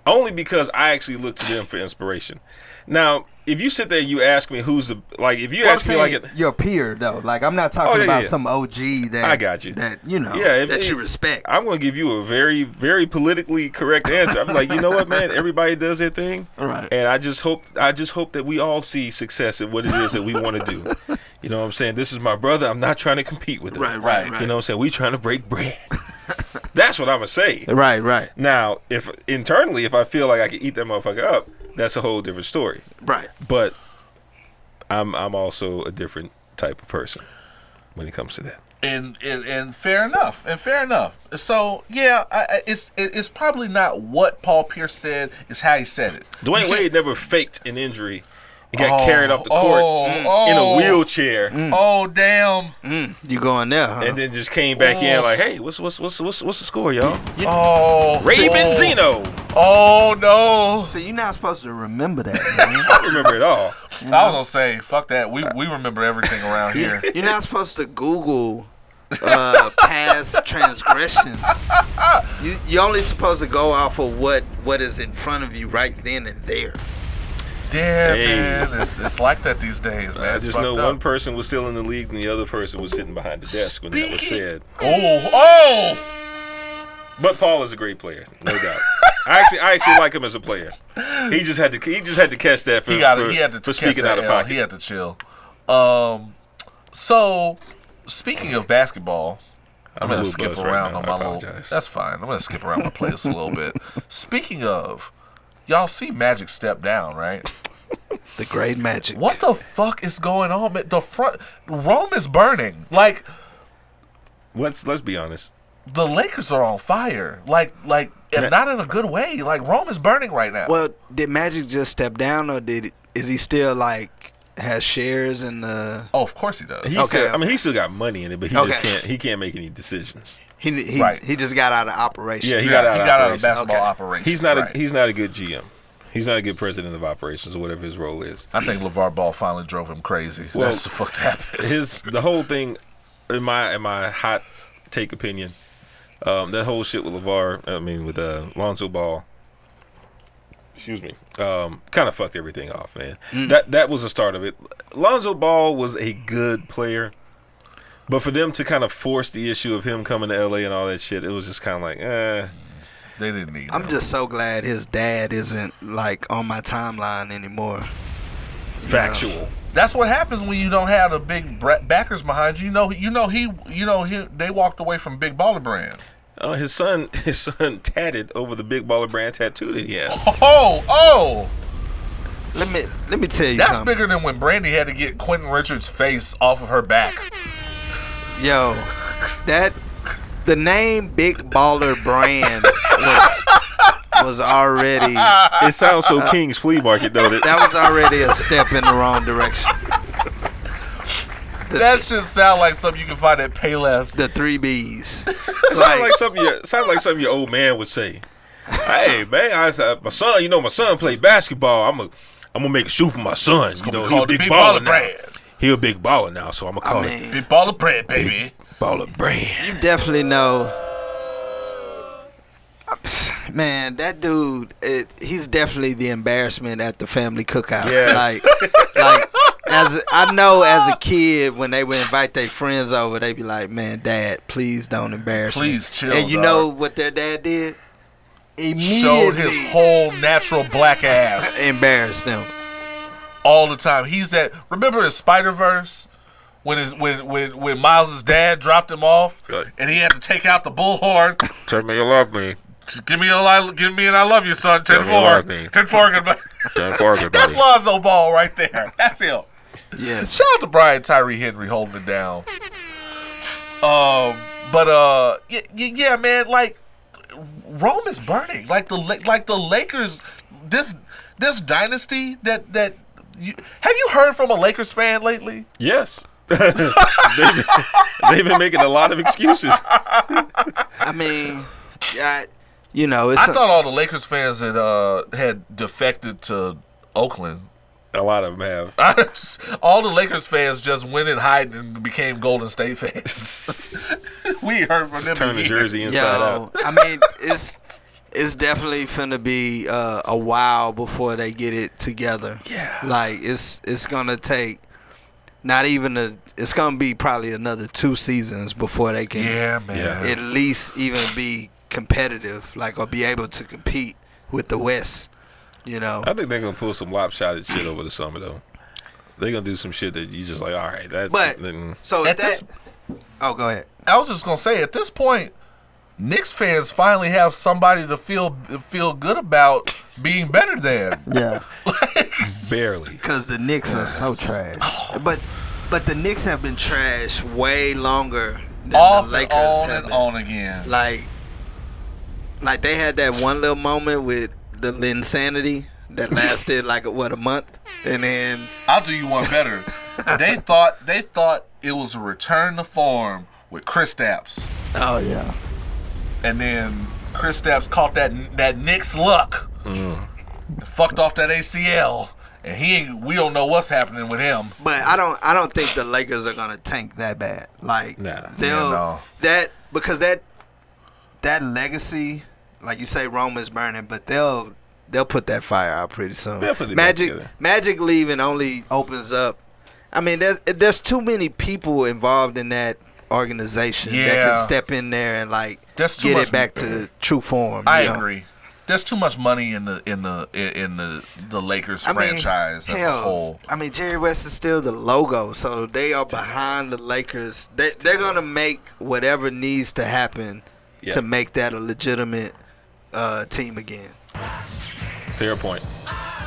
Only because I actually look to them for inspiration. Now, if you sit there and you ask me who's the if you ask me your peer though, like I'm not talking about some OG that I got you. That you know that you respect. I'm going to give you a very, very politically correct answer. I'm like, you know what, man? Everybody does their thing, right? And I just hope that we all see success in what it is that we want to do. You know what I'm saying? This is my brother. I'm not trying to compete with him. Right. You know what I'm saying? We trying to break bread. That's what I'm gonna say. Right. Now, if internally, if I feel like I can eat that motherfucker up, that's a whole different story. Right. But I'm also a different type of person when it comes to that. And fair enough. So yeah, it's probably not what Paul Pierce said. It's how he said it. Dwayne Wade never faked an injury. He got carried off the court in a wheelchair. Oh damn! You going there, huh? And then just came back in like, hey, what's the score, y'all? Oh, Ray Benzino. Oh no! So you're not supposed to remember that, man. I remember it all. I was gonna say, fuck that. We remember everything around here. You're not supposed to Google past transgressions. You're only supposed to go off of what is in front of you right then and there. Yeah, man, it's like that these days, man. I just know one person was still in the league and the other person was sitting behind the desk when that was said. Oh! But Paul is a great player, no doubt. I actually like him as a player. He just had to catch that for speaking out of pocket. He had to chill. So speaking of basketball, I'm gonna skip around on my little. That's fine. I'm gonna skip around my playlist a little bit. Speaking of, y'all see Magic step down, right? The great Magic. What the fuck is going on? Rome is burning. Like, let's be honest. The Lakers are on fire. Like, and not in a good way. Like, Rome is burning right now. Well, did Magic just step down, or is he still has shares in the? Oh, of course he does. He still got money in it, but he can't make any decisions. He just got out of operation. Yeah, he got out of basketball operations. He's not a good GM. He's not a good president of operations or whatever his role is. I think LeVar Ball finally drove him crazy. Well, that's the fuck that happened. The whole thing, in my hot take opinion, that whole shit with with Lonzo Ball, excuse me, kind of fucked everything off, man. That was the start of it. Lonzo Ball was a good player, but for them to kind of force the issue of him coming to LA and all that shit, it was just kind of like, They didn't need him. I'm just so glad his dad isn't on my timeline anymore. Factual. That's what happens when you don't have the big backers behind you. They walked away from Big Baller Brand. His son tatted over the Big Baller Brand tattoo that he had. Oh! Let me tell you That's something. bigger than when Brandy had to get Quentin Richards' face off of her back. Yo, the name Big Baller Brand was already. It sounds so King's Flea Market, though. That was already a step in the wrong direction. That should sound like something you can find at Payless. The 3 B's. Sounds like something your old man would say. Hey man, my son played basketball. I'm gonna make a shoe for my son. He's a big baller now. He a big baller now, so I'm gonna call it Big Baller Brand, baby. Big Baller Brand. You definitely know. Man, that dude, he's definitely the embarrassment at the family cookout. Yes. As a kid, when they would invite their friends over, they'd be like, "Man, Dad, please don't embarrass me." Please chill. And you know what their dad did? Immediately showed his whole natural black ass. Embarrassed them all the time. Remember in Spider-Verse when Miles' dad dropped him off, and he had to take out the bullhorn. Tell me you love me. Give me an I love you, son. 10-4. 10-4 goodbye. 10-4 goodbye. That's Lonzo Ball right there. That's him. Yes. Shout out to Brian Tyree Henry holding it down. Yeah, man. Like, Rome is burning. Like the Lakers. This dynasty that have you heard from a Lakers fan lately? Yes. They've been making a lot of excuses. I mean, I thought all the Lakers fans had defected to Oakland. A lot of them have. All the Lakers fans just went and hid and became Golden State fans. We heard from them. Turn the jersey inside out. I mean, It's definitely finna be a while before they get it together. Yeah. Like it's gonna take it's gonna be probably another 2 seasons before they can at least even be competitive, like, or be able to compete with the West. You know. I think they're gonna pull some lopsided shit over the summer though. They're gonna do some shit that you just like, all right, that. But so oh, go ahead. I was just gonna say, at this point, Knicks fans finally have somebody to feel good about being better than. Yeah. Barely. Because the Knicks are so trash. But the Knicks have been trash way longer than Off the Lakers and have been. on again. Like they had that one little moment with the insanity that lasted like a month, and then I'll do you one better. They thought it was a return to form with Kristaps. oh yeah. And then Kristaps caught that Knicks luck, fucked off that ACL, and we don't know what's happening with him. But I don't think the Lakers are gonna tank that bad. Like because that legacy, like you say, Rome is burning, but they'll put that fire out pretty soon. Magic leaving only opens up. I mean, there's too many people involved in that organization that can step in there and like get it back to true form. I agree. There's too much money in the Lakers franchise as a whole. I mean, Jerry West is still the logo, so they are behind the Lakers. They're gonna make whatever needs to happen to make that a legitimate team again. Fair point.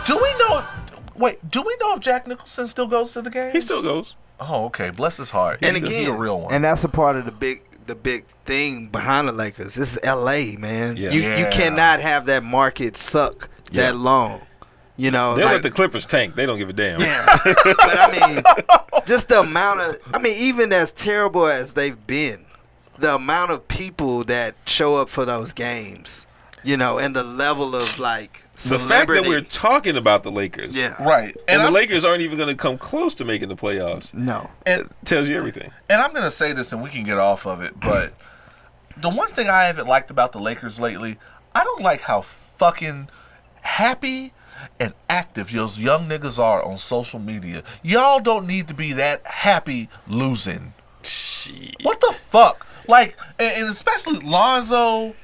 Do we know if Jack Nicholson still goes to the game? He still goes. Oh, okay. Bless his heart. And He's again, a real one. And that's a part of the big thing behind the Lakers. This is LA, man. Yeah. You cannot have that market suck that long. You know, they'll let the Clippers tank. They don't give a damn. Yeah. But I mean, just the amount of even as terrible as they've been, the amount of people that show up for those games, you know, and the level of like celebrity. The fact that we're talking about the Lakers. Yeah. Right. And the Lakers aren't even going to come close to making the playoffs. No. It tells you everything. And I'm going to say this, and we can get off of it, but the one thing I haven't liked about the Lakers lately, I don't like how fucking happy and active those young niggas are on social media. Y'all don't need to be that happy losing. Shit. What the fuck? Like, and especially Lonzo,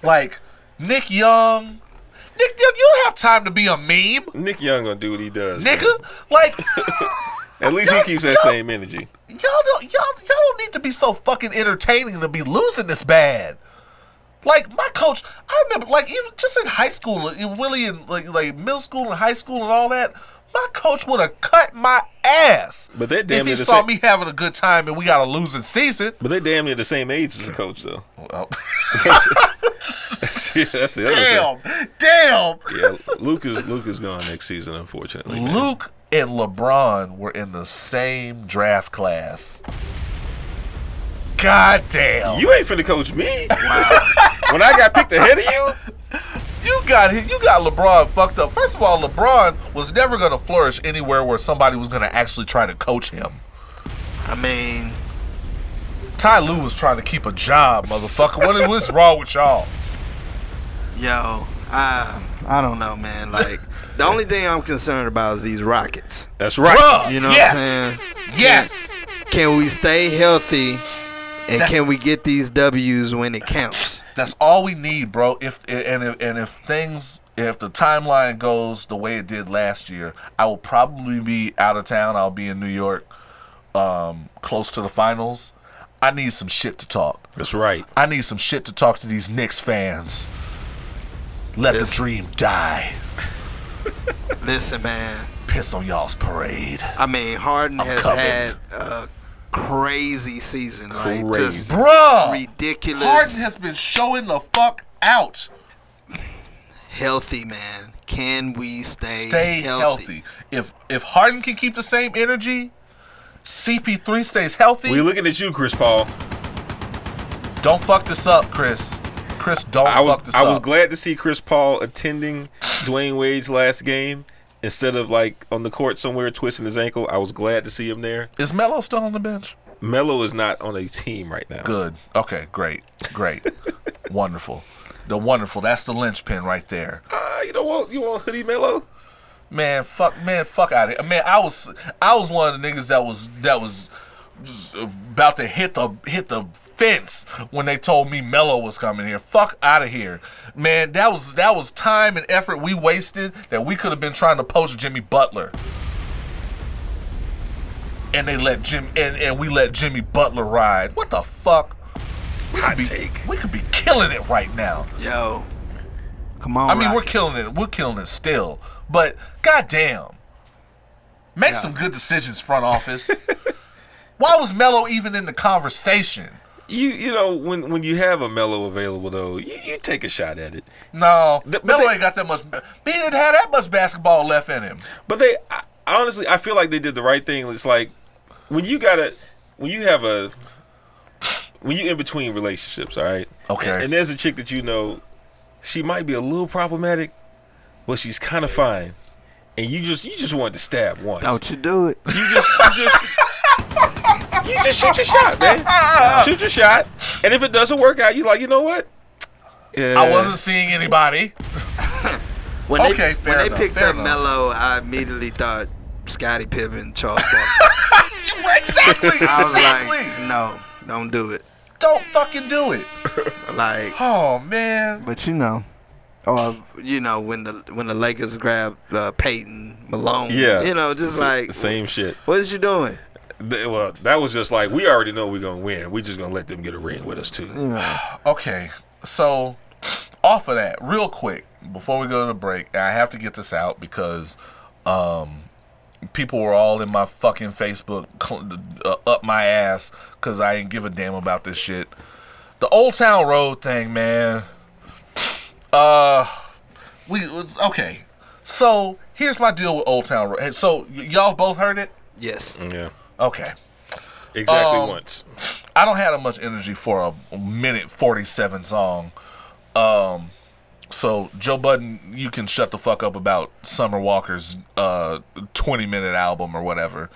like Nick Young. Nick Young, you don't have time to be a meme, Nick Young gonna do what he does, nigga. Like, at least he keeps that same energy. Y'all don't need to be so fucking entertaining to be losing this bad. Like, my coach, I remember, like, even just in high school, really in like middle school and high school and all that, my coach would have cut my ass. But they damn if near he saw me having a good time and we got a losing season. But they damn near the same age as the coach, though. Well, that's the other thing. Damn. Yeah, Luke is gone next season, unfortunately. Man. Luke and LeBron were in the same draft class. God damn. You ain't finna coach me. Wow. When I got picked ahead of you. You got LeBron fucked up. First of all, LeBron was never going to flourish anywhere where somebody was going to actually try to coach him. I mean, Ty Lue was trying to keep a job, motherfucker. What's wrong with y'all? Yo, I don't know, man. Like, the only thing I'm concerned about is these Rockets. That's right. Bruh, You know yes. what I'm saying? Yes. Can we stay healthy, and can we get these W's when it counts? That's all we need, bro. If the timeline goes the way it did last year, I will probably be out of town. I'll be in New York, close to the finals. I need some shit to talk. That's right. I need some shit to talk to these Knicks fans. Let the dream die. Listen, man. Piss on y'all's parade. I mean, Harden has coming. had a crazy season. Like, just Bruh. ridiculous. Harden has been showing the fuck out. Healthy, man. Can we stay healthy? If Harden can keep the same energy, CP3 stays healthy. We're looking at you, Chris Paul. Don't fuck this up, Chris. Chris, don't fuck this up. I was glad to see Chris Paul attending Dwayne Wade's last game instead of like on the court somewhere twisting his ankle. I was glad to see him there. Is Melo still on the bench? Melo is not on a team right now. Good. Okay, great. Wonderful. The wonderful. That's the linchpin right there. You want Hoodie Mellow? Man, fuck out of here. Man, I was one of the niggas that was just about to hit the fence when they told me Mello was coming here. Fuck out of here, man. That was time and effort we wasted that we could have been trying to poach Jimmy Butler, and we let Jimmy Butler ride. What the fuck? We could be killing it right now. Yo, come on. I mean, Rockets. we're killing it still. But goddamn, make some good decisions, front office. Why was Mello even in the conversation? You know when you have a Mello available though, you take a shot at it. No, Mello ain't got that much. He didn't have that much basketball left in him. But honestly, I feel like they did the right thing. It's like when you in between relationships, all right? Okay. And there's a chick that you know, she might be a little problematic, but she's kind of fine, and you just want to stab once. Don't you do it? You just shoot your shot, man. Shoot your shot, and if it doesn't work out, you like, you know what? I wasn't seeing anybody. When fair they enough, picked fair up enough. Mello, I immediately thought Scottie Pippen, Charles Barkley. Exactly. I was exactly. like, no, don't do it. Don't fucking do it. Like, Oh man. but when the Lakers grabbed Peyton Malone, Yeah. just like Same shit. What is you doing? Well, that was just like, we already know we're gonna win. We're just gonna let them get a ring with us too. Okay, so off of that, real quick, before we go to the break, and I have to get this out because people were all in my fucking Facebook up my ass because I didn't give a damn about this shit. The Old Town Road thing, man. Okay. So here's my deal with Old Town Road. So y'all both heard it? Yes. Yeah. Okay. Exactly once. I don't have that much energy for a minute 47 song. So Joe Budden, you can shut the fuck up about Summer Walker's 20-minute album or whatever.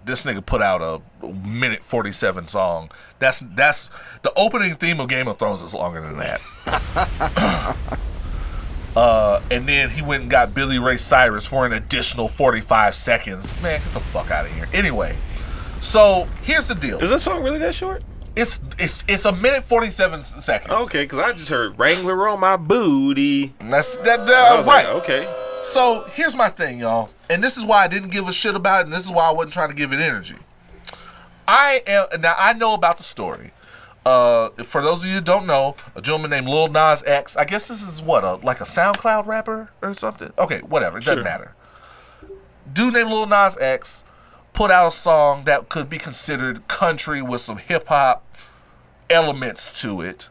This nigga put out a minute 47 song. That's the opening theme of Game of Thrones is longer than that. And then he went and got Billy Ray Cyrus for an additional 45 seconds. Man, get the fuck out of here. Anyway, so here's the deal. Is that song really that short? It's a minute 47 seconds. Okay, because I just heard Wrangler on my booty. That's I was right. like, okay. So here's my thing, y'all, and this is why I didn't give a shit about it, and this is why I wasn't trying to give it energy. I know about the story. For those of you who don't know, a gentleman named Lil Nas X. I guess this is like a SoundCloud rapper or something. Okay, whatever. It doesn't matter. Dude named Lil Nas X put out a song that could be considered country with some hip hop elements to it,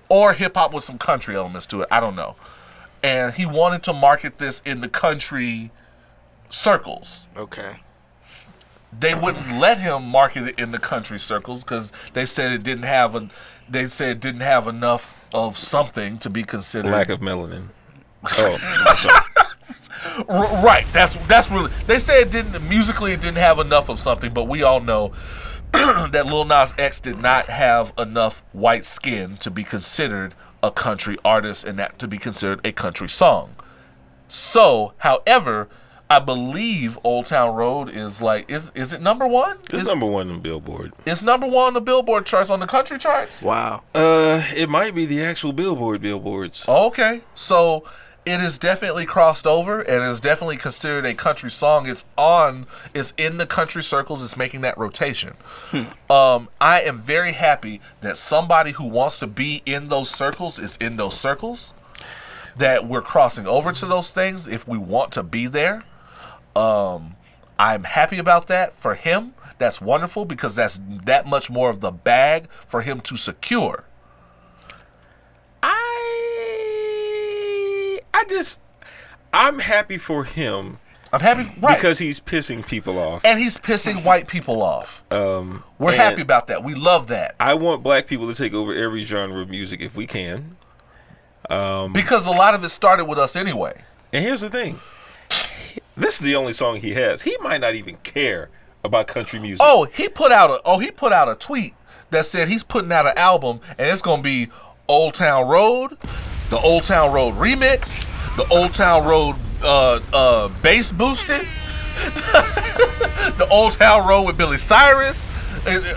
or hip hop with some country elements to it. I don't know. And he wanted to market this in the country circles. Okay. They wouldn't let him market it in the country circles because they said it didn't have enough of something to be considered. Lack of melanin. Oh, I'm sorry. Right. That's really. They said it didn't have enough of something, but we all know that Lil Nas X did not have enough white skin to be considered a country artist and that to be considered a country song. So, however, I believe Old Town Road is like is it number one? It's number one on Billboard. It's number one on the Billboard charts, on the country charts. Wow. It might be the actual billboards. Okay, so it is definitely crossed over and is definitely considered a country song. It's in the country circles. It's making that rotation. I am very happy that somebody who wants to be in those circles is in those circles. That we're crossing over to those things if we want to be there. I'm happy about that for him. That's wonderful because that's that much more of the bag for him to secure. I'm happy for him. I'm happy, right? Because he's pissing people off. And he's pissing white people off. We're happy about that. We love that. I want black people to take over every genre of music if we can. Because a lot of it started with us anyway. And here's the thing. This is the only song he has. He might not even care about country music. He put out a tweet that said he's putting out an album and it's gonna be Old Town Road, the Old Town Road remix, the Old Town Road bass boosted, the Old Town Road with Billy Cyrus,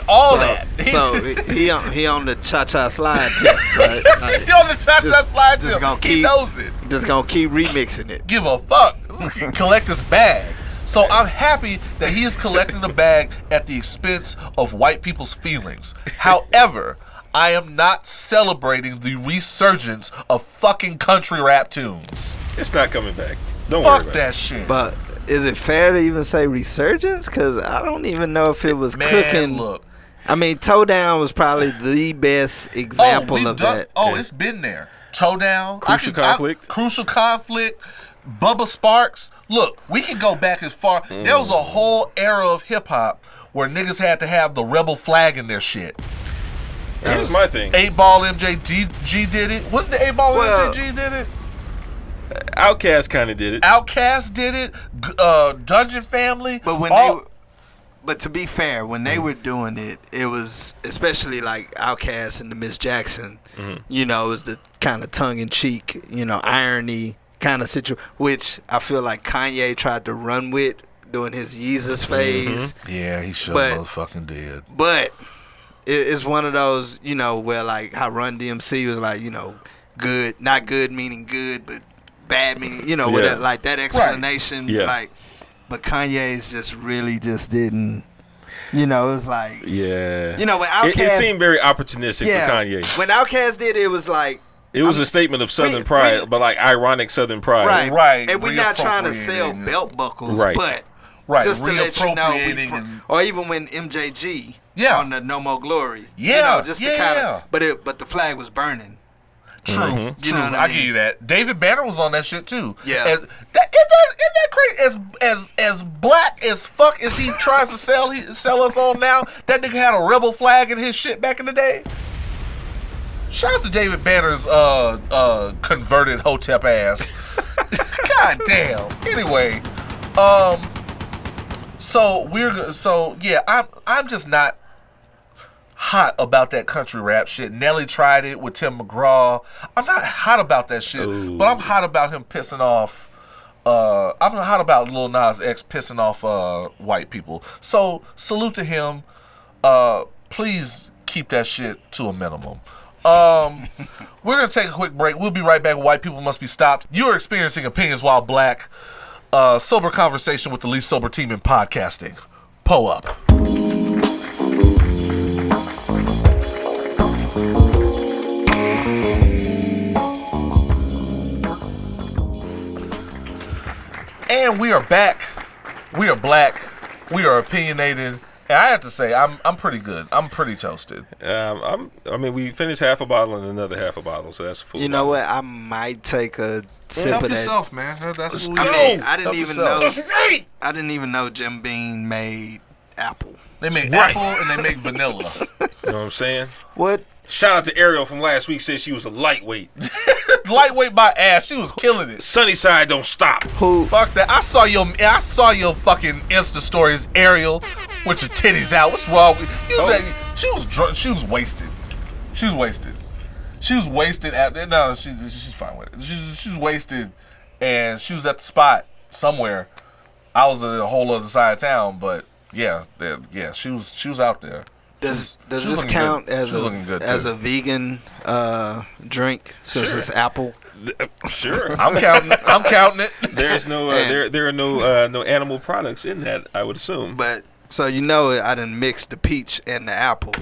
all that. So he on the cha-cha slide tip, right? Like, He on the cha-cha slide tip. He knows it. Just gonna keep remixing it. Give a fuck. Collect his bag. So I'm happy that he is collecting the bag at the expense of white people's feelings. However, I am not celebrating the resurgence of fucking country rap tunes. It's not coming back. Don't worry Fuck about that it. shit. But is it fair to even say resurgence? Because I don't even know if it was cooking. Look. I mean, Toe Down was probably the best example of that. Oh, it's been there. Toe Down. Crucial Conflict. Crucial Conflict. Bubba Sparks. Look, we can go back as far. There was a whole era of hip hop where niggas had to have the rebel flag in their shit. Here's my thing. 8-Ball MJG did it. Wasn't the 8-Ball MJG did it? Outkast kind of did it. Outkast did it. Dungeon Family. But but to be fair, when they were doing it, it was especially like Outkast and the Miss Jackson. You know, it was the kind of tongue-in-cheek, irony kind of situation, which I feel like Kanye tried to run with during his Yeezus phase. Yeah, he sure But- motherfucking did. But it's one of those, where like how Run DMC was like, good, not good meaning good, but bad meaning, with that, like that explanation. Yeah. Like, but Kanye's just really just didn't, it was like, Yeah. when Outkast, it seemed very opportunistic for Kanye. When Outkast did it was like, It was a statement of Southern pride, but like ironic Southern pride. Right. And we're not trying to sell belt buckles, Right. but just to let you know, or even when MJG on the No More Glory, just to kind of, but the flag was burning. True, You know what I I mean? give you that. David Banner was on that shit too. Yeah. Isn't that crazy? As black as fuck as he tries to sell us on now, that nigga had a rebel flag in his shit back in the day. Shout out to David Banner's converted Hotep ass. God damn. Anyway, I'm just not hot about that country rap shit. Nelly tried it with Tim McGraw. I'm not hot about that shit, but I'm hot about him pissing off. I'm hot about Lil Nas X pissing off white people. So salute to him. Please keep that shit to a minimum. We're gonna take a quick break. We'll be right back with White People Must Be Stopped. You are experiencing Opinions While Black. Sober conversation with the least sober team in podcasting. Pull up. And we are back. We are black. We are opinionated. And I have to say, I'm pretty good. I'm pretty toasted. We finished half a bottle and another half a bottle, so that's full. You know what? I might take a sip Help of that. yourself, man. That's what we I do. mean, I Help didn't even yourself. know. I didn't even know Jim Beam made Apple. They make apple and they make vanilla. You know what I'm saying? What? Shout out to Ariel from last week. Said she was a lightweight. Lightweight by ass. She was killing it. Sunnyside don't stop. Who? Fuck that. I saw your fucking Insta stories, Ariel, with your titties out. What's wrong with you? She was drunk. She was wasted. She was wasted. She was wasted at no. She's fine with it. She's wasted, and she was at the spot somewhere. I was at a whole other side of town, but yeah, she was out there. Does this count as a vegan drink since it's apple? Sure. I'm counting it. There's no there are no animal products in that, I would assume. But so I done mixed the peach and the apple.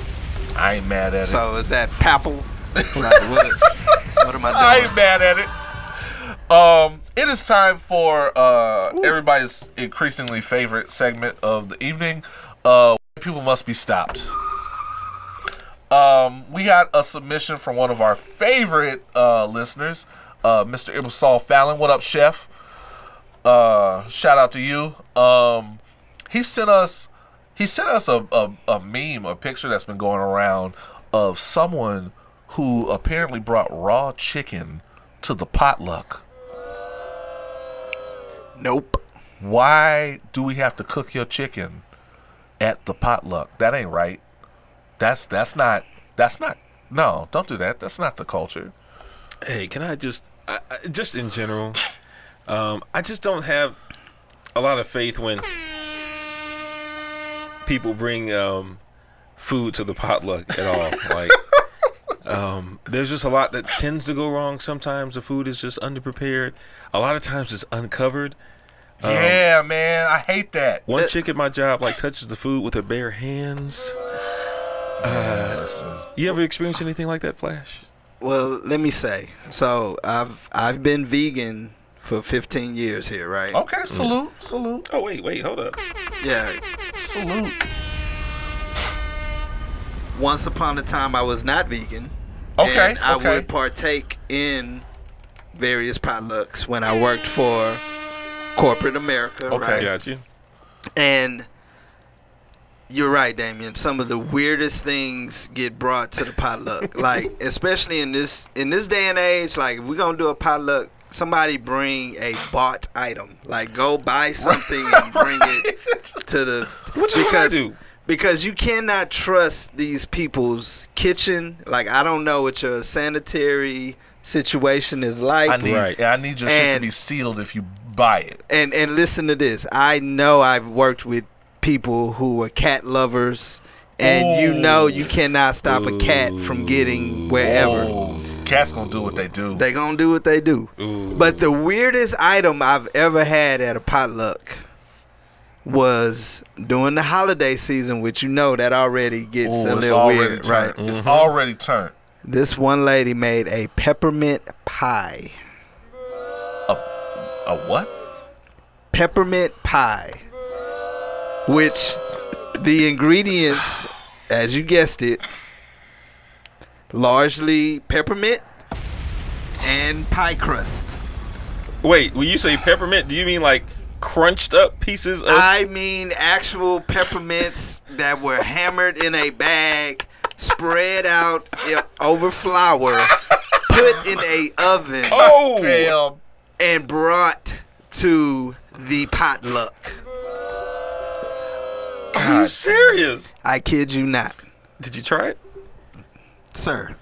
I ain't mad at it. So is that Papple? Like, what am I doing? I ain't mad at it. It is time for everybody's increasingly favorite segment of the evening. People Must Be Stopped. We got a submission from one of our favorite listeners, Mr. Ibasol Fallon. What up, chef? Shout out to you. He sent us a meme, a picture that's been going around of someone who apparently brought raw chicken to the potluck. Nope. Why do we have to cook your chicken at the potluck? That ain't right. That's not No, don't do that. That's not the culture. Hey, can I just in general, I just don't have a lot of faith when people bring food to the potluck at all. Like, there's just a lot that tends to go wrong. Sometimes the food is just underprepared. A lot of times it's uncovered. Yeah, man, I hate that. One chick at my job like touches the food with her bare hands. Listen. You ever experienced anything like that, Flash? Well, let me say. So I've been vegan for 15 years here, right? Okay, salute. Oh, wait, hold up. Yeah. Salute. Once upon a time, I was not vegan. Okay, And I would partake in various potlucks when I worked for corporate America, Okay. right? Got you. And you're right, Damien. Some of the weirdest things get brought to the potluck. Like, especially in this day and age, like, if we're gonna do a potluck, somebody bring a bought item. Like, go buy something and bring it to the What you gonna do? because you cannot trust these people's kitchen. Like, I don't know what your sanitary situation is like. I need your shit to be sealed if you buy it. And listen to this. I know I've worked with people who are cat lovers, and you know you cannot stop a cat from getting wherever. Oh, cats gonna do what they do. They gonna do what they do. Ooh. But the weirdest item I've ever had at a potluck was during the holiday season, which you know that already gets a It's little already weird, right? turned. It's already turned. This one lady made a peppermint pie. A what? Peppermint pie, which the ingredients, as you guessed it, largely peppermint and pie crust. Wait, when you say peppermint, do you mean like crunched up pieces of... I mean actual peppermints that were hammered in a bag, spread out over flour, put in a oven, Oh! Damn. and brought to the potluck. Are you serious? I kid you not, Did you try it? sir.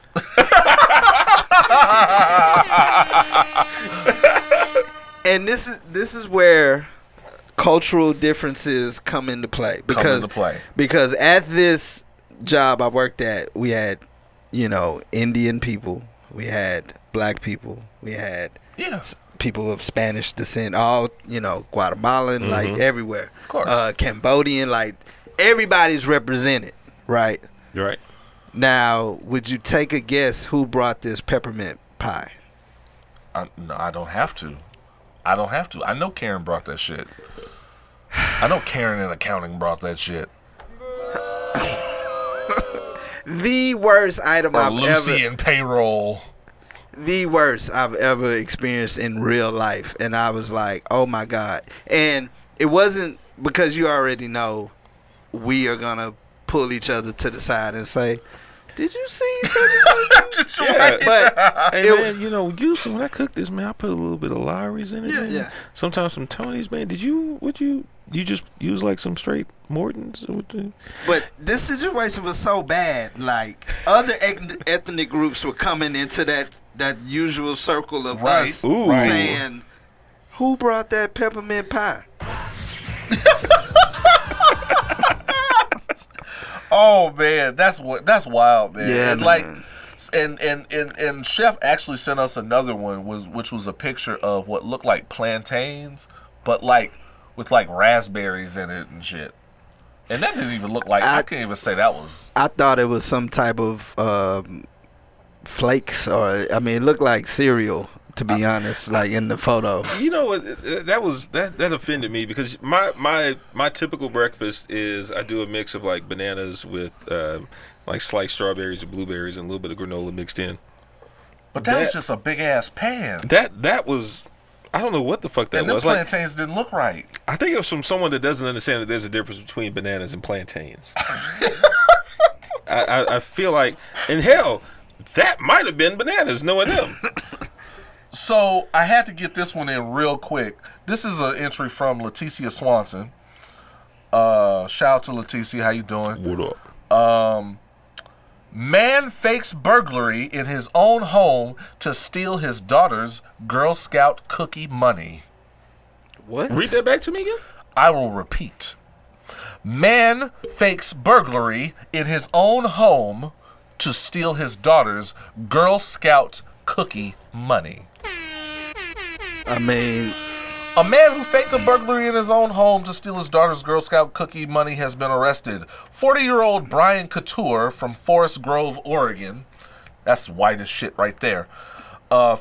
And this is where cultural differences come into play, because at this job I worked at, we had, Indian people, we had black people, we had people of Spanish descent, all, Guatemalan, like everywhere. Of course. Cambodian, like everybody's represented, right? You're right. Now, would you take a guess who brought this peppermint pie? No, I don't have to. I know Karen brought that shit. I know Karen in accounting brought that shit. The worst item Or Lucy in payroll. The worst I've ever experienced in real life. And I was like, oh my God. And it wasn't because you already know we are going to pull each other to the side and say, did you see something? Yeah, But hey man, usually when I cook this, man, I put a little bit of Lowry's in it. Yeah, man. yeah. Sometimes some Tony's, man. You just use like some straight Morton's? But this situation was so bad. Like, other ethnic groups were coming into that usual circle of us Ooh. saying, who brought that peppermint pie? Oh man, that's wild, man. Yeah, and man. and Chef actually sent us another one, which was a picture of what looked like plantains, but like with like raspberries in it and shit. And that didn't even look like I can't even say that was. I thought it was some type of flakes, or it looked like cereal. To be honest, like in the photo. You know what? That offended me because my typical breakfast is I do a mix of like bananas with like sliced strawberries and blueberries and a little bit of granola mixed in. But that was just a big ass pan. That was, I don't know what the fuck that and was. the plantains didn't look right. I think it was from someone that doesn't understand that there's a difference between bananas and plantains. I feel like, and hell, that might have been bananas, knowing them. So I had to get this one in real quick. This is an entry from Leticia Swanson. Shout out to Leticia, how you doing? What up? Man fakes burglary in his own home to steal his daughter's Girl Scout cookie money. What? Read that back to me again. I will repeat. Man fakes burglary in his own home to steal his daughter's Girl Scout cookie money. I mean, A man who faked a burglary in his own home to steal his daughter's Girl Scout cookie money has been arrested. 40-year-old Brian Couture from Forest Grove, Oregon, that's white as shit right there,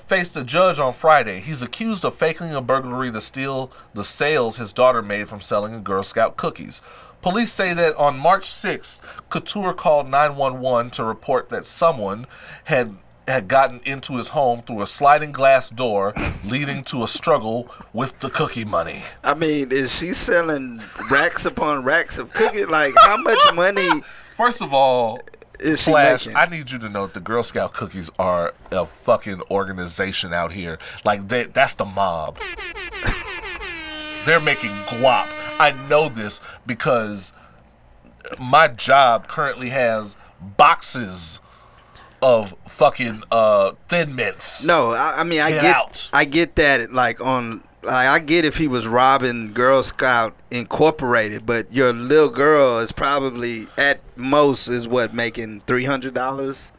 faced a judge on Friday. He's accused of faking a burglary to steal the sales his daughter made from selling Girl Scout cookies. Police say that on March 6th, Couture called 911 to report that someone had gotten into his home through a sliding glass door, leading to a struggle with the cookie money. I mean, is she selling racks upon racks of cookies? Like, how much money First of all, is she Flash, making? I need you to know the Girl Scout cookies are a fucking organization out here. Like, that's the mob. They're making guap. I know this because my job currently has boxes of fucking Thin Mints. No, I mean, I get that. I get if he was robbing Girl Scout Incorporated, but your little girl is probably at most is what, making $300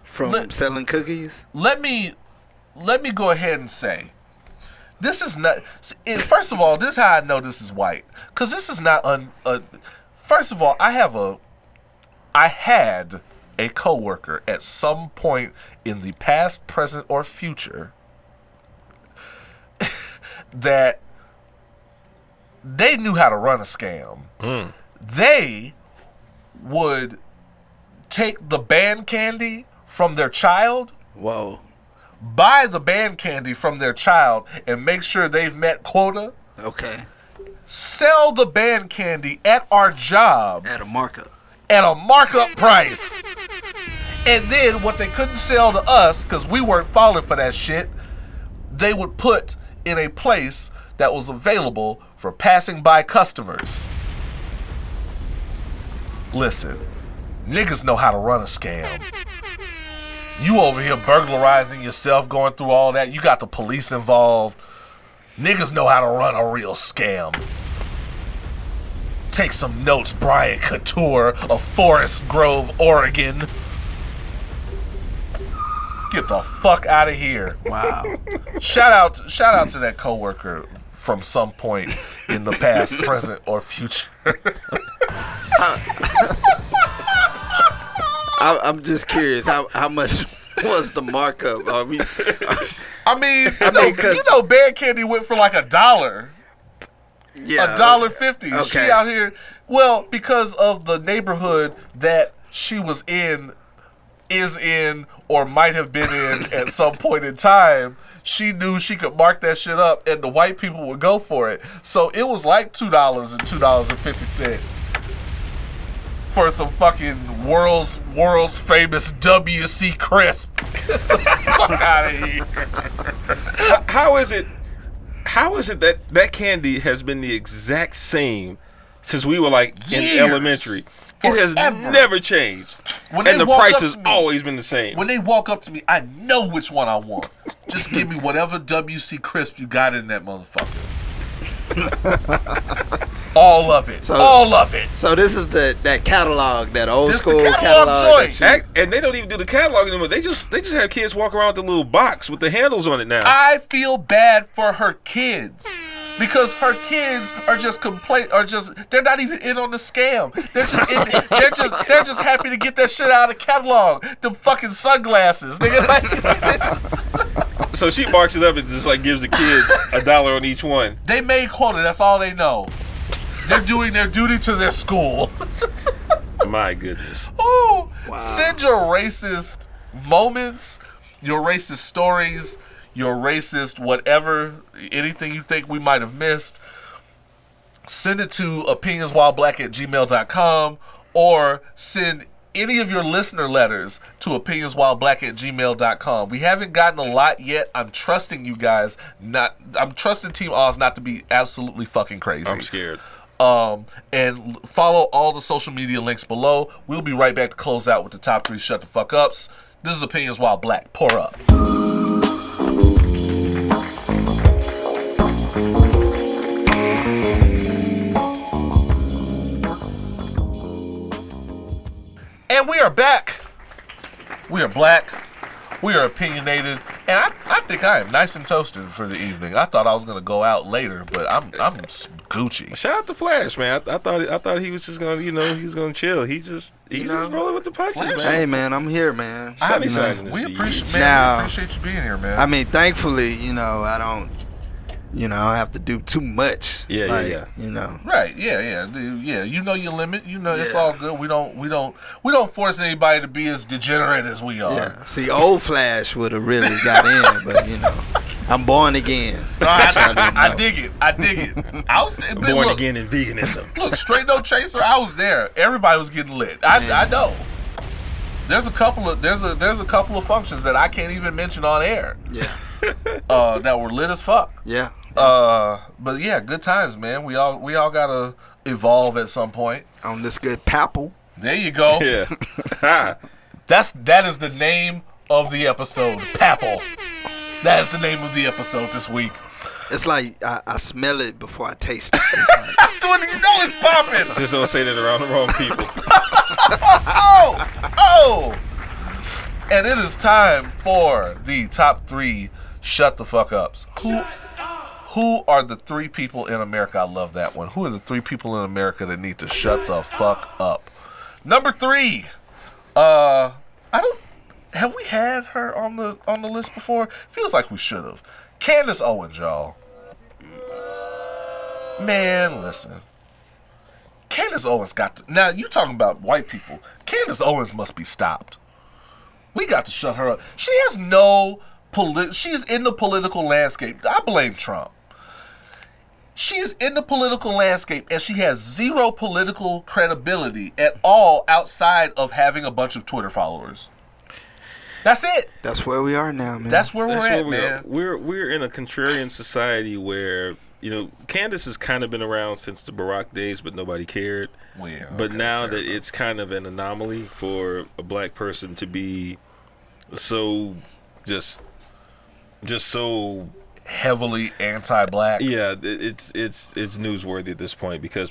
from selling cookies. Let me go ahead and say, this is not. First of all, this is how I know this is white, because this is not first of all, I had a coworker at some point in the past, present, or future that they knew how to run a scam. They would take the band candy from their child, Whoa. buy the band candy from their child, and make sure they've met quota, Okay. sell the band candy at our job At a markup. at a markup price. And then what they couldn't sell to us, because we weren't falling for that shit, they would put in a place that was available for passing by customers. Listen, niggas know how to run a scam. You over here burglarizing yourself, going through all that. You got the police involved. Niggas know how to run a real scam. Take some notes, Brian Couture of Forest Grove, Oregon. Get the fuck out of here. Wow. Shout out to that coworker from some point in the past, present, or future. I'm just curious, how much was the markup? I mean, you know, band candy went for like $1. Yeah. $1.50. Okay. She out here, well, because of the neighborhood that she was in, is in, or might have been in at some point in time, she knew she could mark that shit up and the white people would go for it. So it was like $2 and $2.50 for some fucking world's famous WC crisp. Fuck out of here. How is it that candy has been the exact same since we were like in Years. elementary? It has Forever. never changed. When And they the walk price up has to me- always been the same. When they walk up to me, I know which one I want. Just give me whatever WC crisp you got in that motherfucker. All of it. All of it. So this is that catalog, that old This the school catalog joint. that And they don't even do the catalog anymore. They just have kids walk around with the little box with the handles on it now. I feel bad for her kids. Because her kids are just they're not even in on the scam. They're just happy to get that shit out of the catalog. Them fucking sunglasses, nigga. Like, So she marks it up and just like gives the kids $1 on each one. they made quota, that's all they know. They're doing their duty to their school. My goodness. Ooh, Wow. Send your racist moments, your racist stories, your racist whatever, anything you think we might have missed. Send it to opinionswhileblack@gmail.com or send any of your listener letters to opinionswhileblack@gmail.com. We haven't gotten a lot yet. I'm trusting you guys I'm trusting Team Oz not to be absolutely fucking crazy. I'm scared. And follow all the social media links below. We'll be right back to close out with the top 3 shut the fuck ups. This is Opinions While Black. Pour up. And we are back. We are black. We are opinionated, and I think I am nice and toasted for the evening. I thought I was gonna go out later, but I'm Gucci. Shout out to Flash, man. I thought he was just gonna, he was gonna chill. He's just rolling with the punches, man. Hey, man, I'm here, man. We appreciate you being here, man. I mean, thankfully, I don't have to do too much. Yeah. Right? Yeah. You know your limit. It's all good. We don't force anybody to be as degenerate as we are. Yeah. See, old Flash would have really got in, but I'm born again. I dig it. I was born again in veganism. Look, Straight No Chaser. I was there. Everybody was getting lit. I know. There's a couple of functions that I can't even mention on air. Yeah. That were lit as fuck. Yeah. But yeah, good times, man. We all gotta evolve at some point. On this good Papple. There you go. Yeah. That is the name of the episode. Papple. That is the name of the episode this week. It's like I smell it before I taste it. That's when you know it's popping. Just don't say that around the wrong people. Oh! And it is time for the top 3 shut the fuck ups. Who are the 3 people in America? I love that one. Who are the 3 people in America that need to shut the fuck up? Number 3. Have we had her on the list before? Feels like we should have. Candace Owens, y'all. Man, listen. Candace Owens now you talking about white people. Candace Owens must be stopped. We got to shut her up. She has no she's in the political landscape. I blame Trump. She is in the political landscape and she has zero political credibility at all outside of having a bunch of Twitter followers. That's it. That's where we are now, man. That's where we're at, man. We're in a contrarian society where Candace has kind of been around since the Barack days, but nobody cared. Well, yeah, but now that it's kind of an anomaly for a black person to be so just so heavily anti-black. Yeah, it's newsworthy at this point because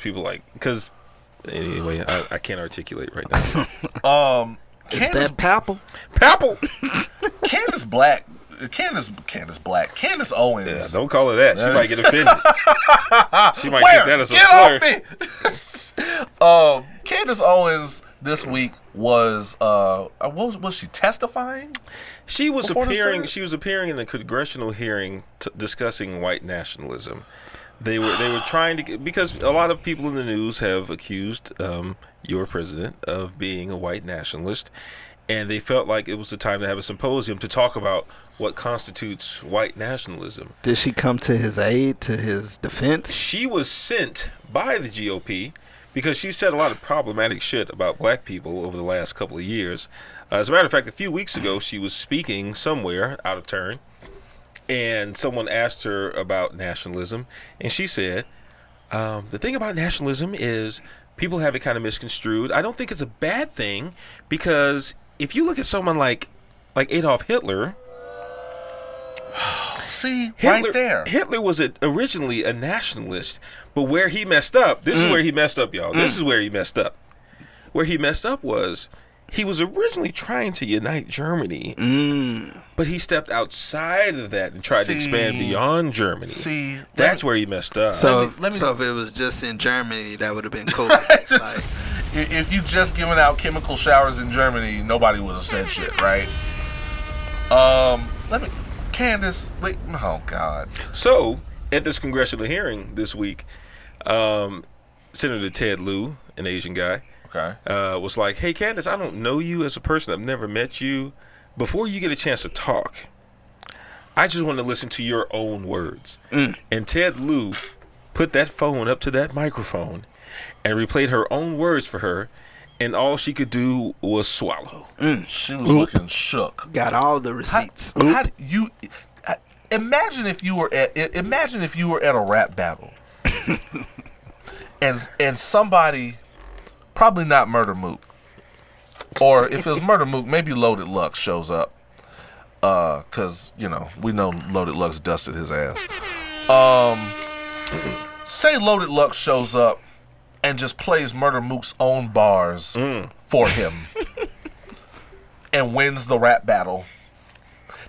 anyway, I can't articulate right now. It's that Papple. Candace Black. Candace Owens. Yeah, don't call her that. She might get offended. She might take that as a slur. Get off me! Candace Owens this week was was she testifying? She was appearing in the congressional hearing discussing white nationalism. They were trying to because a lot of people in the news have accused your president of being a white nationalist, and they felt like it was the time to have a symposium to talk about what constitutes white nationalism. Did she come to his aid, to his defense? She was sent by the GOP because she said a lot of problematic shit about black people over the last couple of years. As a matter of fact, a few weeks ago, she was speaking somewhere out of turn, and someone asked her about nationalism, and she said, the thing about nationalism is people have it kind of misconstrued. I don't think it's a bad thing because if you look at someone like Adolf Hitler, right there. Hitler was originally a nationalist, but where he messed up, this is where he messed up, y'all. This is where he messed up. Where he messed up was he was originally trying to unite Germany, but he stepped outside of that and tried to expand beyond Germany. That's where he messed up. So if it was just in Germany, that would have been cool. If you just giving out chemical showers in Germany, nobody would have said shit, right? Candace, oh God. So at this congressional hearing this week, Senator Ted Lieu, an Asian guy, was like, hey, Candace, I don't know you as a person. I've never met you. Before you get a chance to talk, I just want to listen to your own words. And Ted Lieu put that phone up to that microphone and replayed her own words for her, and all she could do was swallow. She was looking shook. Got all the receipts. How do you imagine if you were at a rap battle and somebody, probably not Murder Mook, or if it was Murder Mook, maybe Loaded Lux shows up, cause we know Loaded Lux dusted his ass. Say Loaded Lux shows up and just plays Murder Mook's own bars for him and wins the rap battle.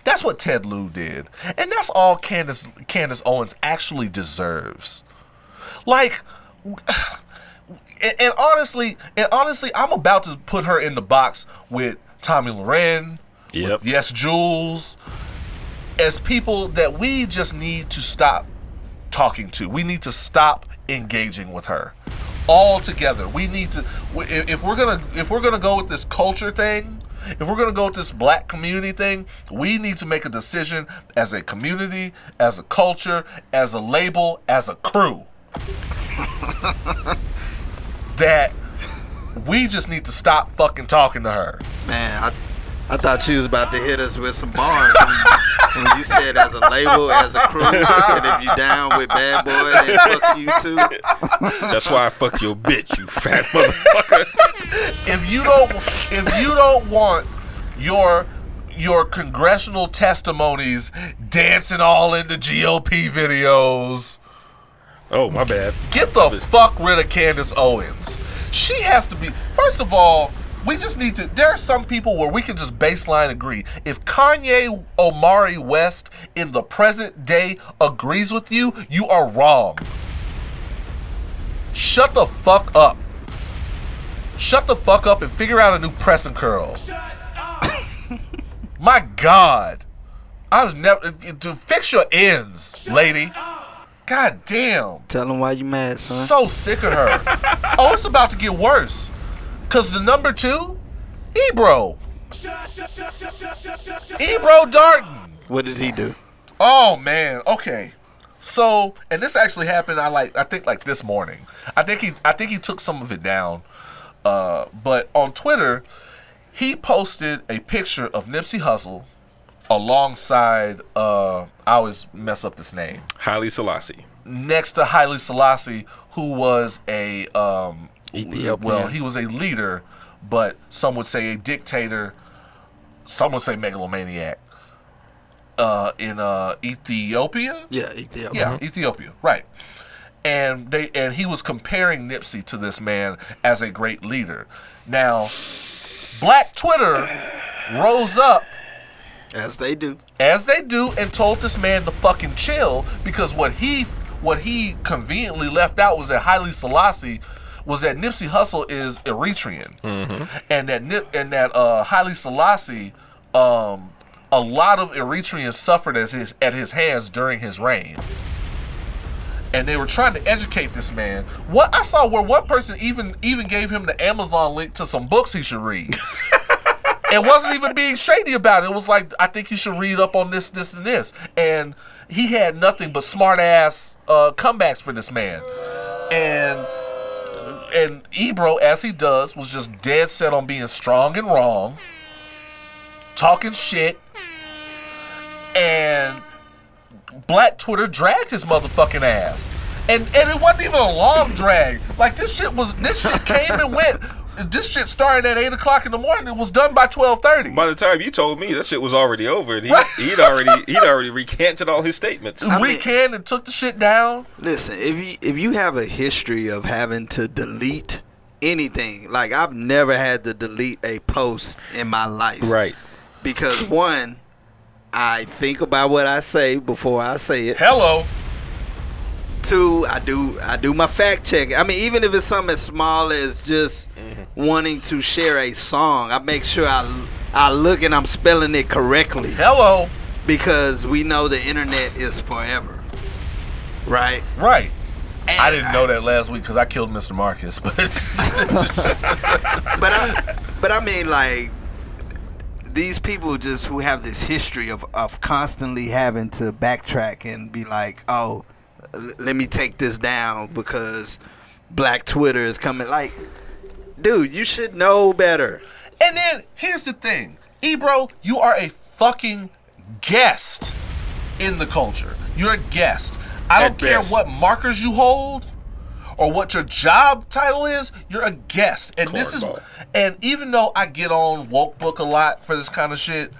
That's what Ted Lieu did, and that's all Candace Owens actually deserves. Like, and honestly, I'm about to put her in the box with Tommy Loren, with Yes Jules, as people that we just need to stop talking to. We need to stop engaging with her altogether. We need to, if we're gonna go with this culture thing, if we're gonna go with this black community thing, we need to make a decision as a community, as a culture, as a label, as a crew. That we just need to stop fucking talking to her. Man, I thought she was about to hit us with some bars when you said as a label, as a crew, and if you down with Bad Boy, then fuck you too. That's why I fuck your bitch, you fat motherfucker. If you don't want your congressional testimonies dancing all in the GOP videos. Oh, my bad. Get the fuck rid of Candace Owens. She has to be. First of all, we just need to. There are some people where we can just baseline agree. If Kanye Omari West in the present day agrees with you, you are wrong. Shut the fuck up. Shut the fuck up and figure out a new pressing curl. My God. I was never. To fix your ends, lady. God damn. Tell them why you mad, son. So sick of her. Oh, it's about to get worse. Because the number 2, Ebro. Ebro Darton. What did he do? Oh, man. Okay. So, and this actually happened, I think this morning. I think he took some of it down. But on Twitter, he posted a picture of Nipsey Hussle alongside, I always mess up this name. Haile Selassie. Next to Haile Selassie, who was a, Ethiopian. well, he was a leader, but some would say a dictator, some would say megalomaniac, in Ethiopia? Yeah, Ethiopia. Yeah, Ethiopia, right. And he was comparing Nipsey to this man as a great leader. Now, Black Twitter rose up, As they do, and told this man to fucking chill, because what he conveniently left out was that Haile Selassie was that Nipsey Hussle is Eritrean, and that Haile Selassie, a lot of Eritreans suffered at his hands during his reign, and they were trying to educate this man. What I saw where one person even gave him the Amazon link to some books he should read. It wasn't even being shady about it. It was like, I think you should read up on this, this, and this. And he had nothing but smart-ass comebacks for this man. And Ebro, as he does, was just dead set on being strong and wrong, talking shit, and Black Twitter dragged his motherfucking ass. And it wasn't even a long drag. Like, this shit came and went. This shit started at 8 o'clock in the morning. It was done by 12:30. By the time you told me, that shit was already over. And he'd already recanted all his statements. Recanted and took the shit down. Listen, if you have a history of having to delete anything, like I've never had to delete a post in my life. Right. Because one, I think about what I say before I say it. Hello. Two, I do my fact check. I mean, even if it's something as small as just wanting to share a song, I make sure I look and I'm spelling it correctly. Hello. Because we know the internet is forever. Right? Right. And I didn't know that last week because I killed Mr. Marcus. But I mean, like, these people just who have this history of constantly having to backtrack and be like, oh, let me take this down because Black Twitter is coming. Like, dude, you should know better. And then here's the thing, Ebro, you are a fucking guest in the culture. You're a guest. I don't care what markers you hold or what your job title is, you're a guest. And Cornball. and even though I get on Woke Book a lot for this kind of shit,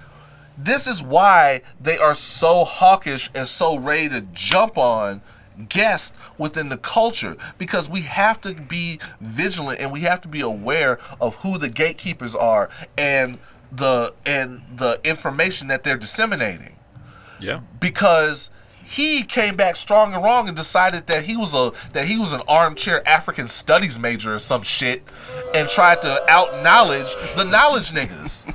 this is why they are so hawkish and so ready to jump on guests within the culture, because we have to be vigilant and we have to be aware of who the gatekeepers are and the information that they're disseminating. Yeah. Because he came back strong and wrong and decided that he was an armchair African studies major or some shit, and tried to out knowledge the knowledge niggas.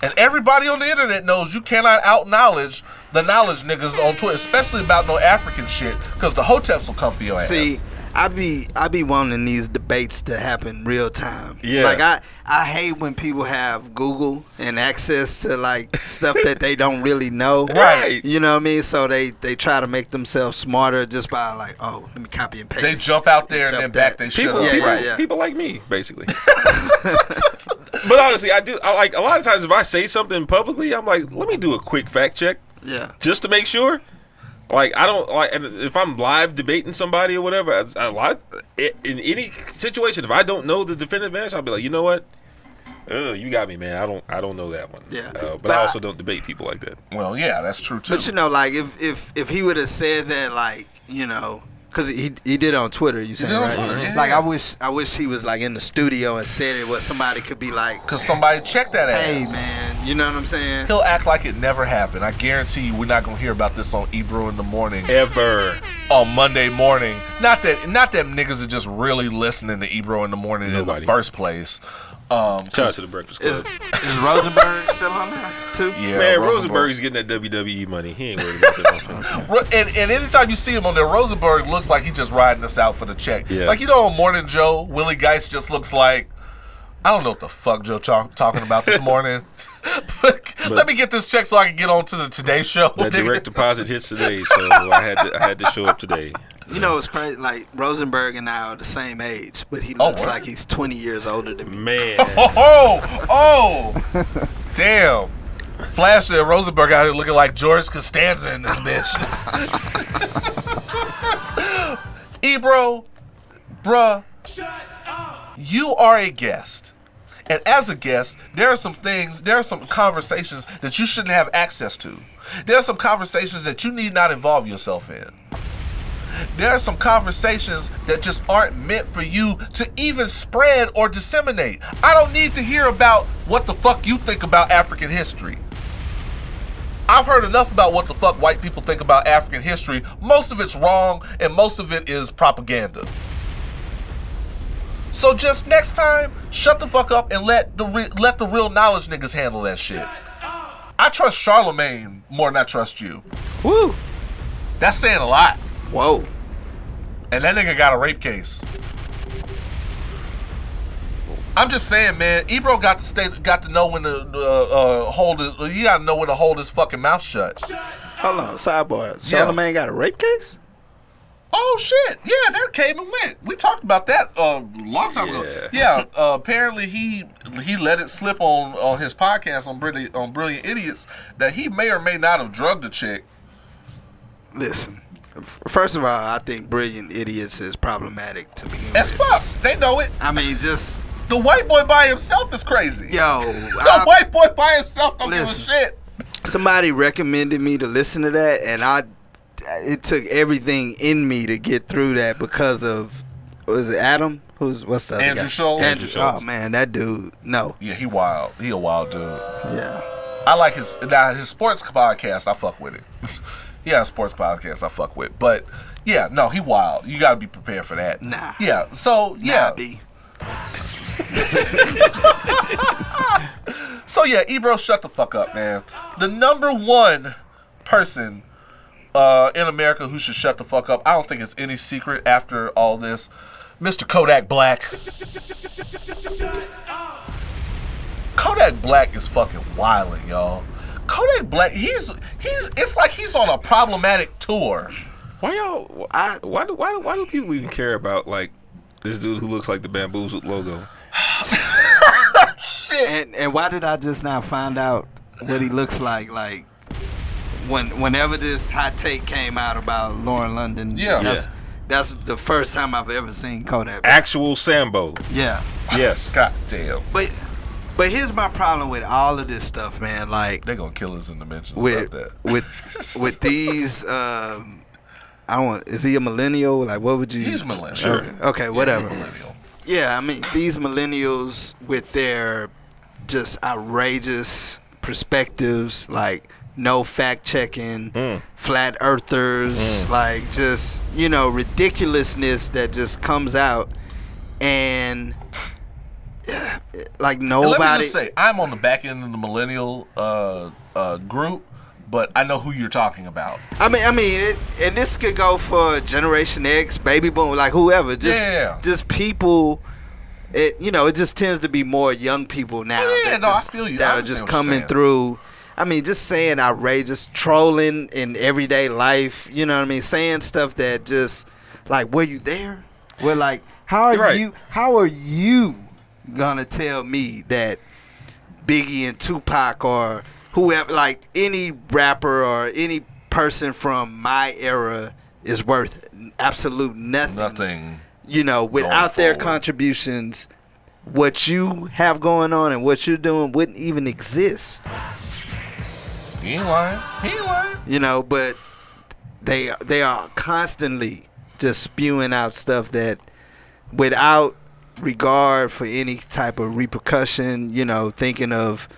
And everybody on the internet knows you cannot out knowledge the knowledge niggas on Twitter, especially about no African shit, because the hoteps will come for your ass. See, I be wanting these debates to happen real time. Yeah. Like I hate when people have Google and access to like stuff that they don't really know. Right. You know what I mean? So they try to make themselves smarter just by like, oh, let me copy and paste. They jump out there and then back they shit People, up. people like me, basically. But honestly, I like a lot of times if I say something publicly, I'm like, let me do a quick fact check. Yeah. Just to make sure. Like, I don't like, and if I'm live debating somebody or whatever, in any situation, if I don't know the definitive answer, I'll be like, you know what? You got me, man. I don't know that one. Yeah. But I also don't debate people like that. Well, yeah, that's true too. But you know, like if he would have said that, like, you know, because he did it on Twitter, you saying, right? Twitter, yeah. Like I wish he was like in the studio and said it, where somebody could be like, Because somebody checked that ass. hey man, you know what I'm saying? He'll act like it never happened. I guarantee you, we're not gonna hear about this on Ebro in the morning Ever. on Monday morning. Not that niggas are just really listening to Ebro in the morning in Nobody. the first place. Shout out to the Breakfast Club. Is Rosenberg still on there too? Yeah, Man, Rosenberg's getting that WWE money. He ain't worried about that. And anytime you see him on there, Rosenberg looks like he's just riding us out for the check. Yeah. Like, you know, on Morning Joe, Willie Geist just looks like, I don't know what the fuck Joe talking about this morning. but let me get this check so I can get on to the Today Show. That direct deposit hits today, so I had to show up today. You know it's crazy. Like Rosenberg and I are the same age, but he looks what? like he's 20 years older than me. Man. Oh, damn. Flash there, Rosenberg out here looking like George Costanza in this bitch. Ebro, bruh, you are a guest. And as a guest, there are some conversations that you shouldn't have access to. There are some conversations that you need not involve yourself in. There are some conversations that just aren't meant for you to even spread or disseminate. I don't need to hear about what the fuck you think about African history. I've heard enough about what the fuck white people think about African history. Most of it's wrong, and most of it is propaganda. So just next time, shut the fuck up and let the real knowledge niggas handle that shit. I trust Charlemagne more than I trust you. Woo! That's saying a lot. Whoa! And that nigga got a rape case. I'm just saying, man. Ebro got to know when to hold it. You got to know when to hold his fucking mouth shut. Hold on, sidebar. Charlemagne got a rape case? Oh shit! Yeah, that came and went. We talked about that a long time ago. Yeah. Apparently he let it slip on his podcast on Brilliant Idiots that he may or may not have drugged a chick. Listen, first of all, I think Brilliant Idiots is problematic to begin As with. fuck. They know it. I mean, just The white boy by himself is crazy. yo. White boy by himself don't Listen. give a shit. Somebody recommended me to listen to that, and it took everything in me to get through that because of, was it Adam? What's the other Andrew guy? Schultz. Andrew. Oh man, that dude. No. Yeah, he wild. He a wild dude. Yeah. I like his sports podcast. I fuck with it. Yeah, sports podcast I fuck with. But yeah, no, he wild. You gotta be prepared for that. Nah. Yeah. So yeah. Nah, B. So yeah, Ebro, shut the fuck up, man. The number one person in America who should shut the fuck up, I don't think it's any secret after all this, Mr. Kodak Black. Kodak Black is fucking wildin', y'all. Kodak Black, it's like he's on a problematic tour. Why do people even care about like this dude who looks like the Bamboozled logo? Shit. And why did I just now find out what he looks like? Like whenever this hot take came out about Lauren London, Yeah. That's the first time I've ever seen Kodak Black. Actual Sambo. Yeah. Yes. God damn. But here's my problem with all of this stuff, man. Like They're gonna kill us in the mentions with about that. with these I don't want, is he a millennial? Like what would you He's millennial. Sure. Okay, whatever. Millennial. Yeah, I mean these millennials with their just outrageous perspectives, like no fact checking, flat earthers, like just, you know, ridiculousness that just comes out, and like And nobody. let me just say, I'm on the back end of the millennial group, but I know who you're talking about. I mean, and this could go for Generation X, Baby Boom, like whoever. Just people. It just tends to be more young people now. I feel you. That I are just understand what you're coming saying. through. I mean, just saying outrageous, trolling in everyday life. You know what I mean? Saying stuff that just like, were you there? Well, like, how are you gonna tell me that Biggie and Tupac or whoever, like any rapper or any person from my era is worth absolute nothing? Nothing. You know, without their forward. contributions, what you have going on and what you're doing wouldn't even exist. He ain't lying. He ain't lying. You know, but they are constantly just spewing out stuff that without regard for any type of repercussion, you know, thinking of,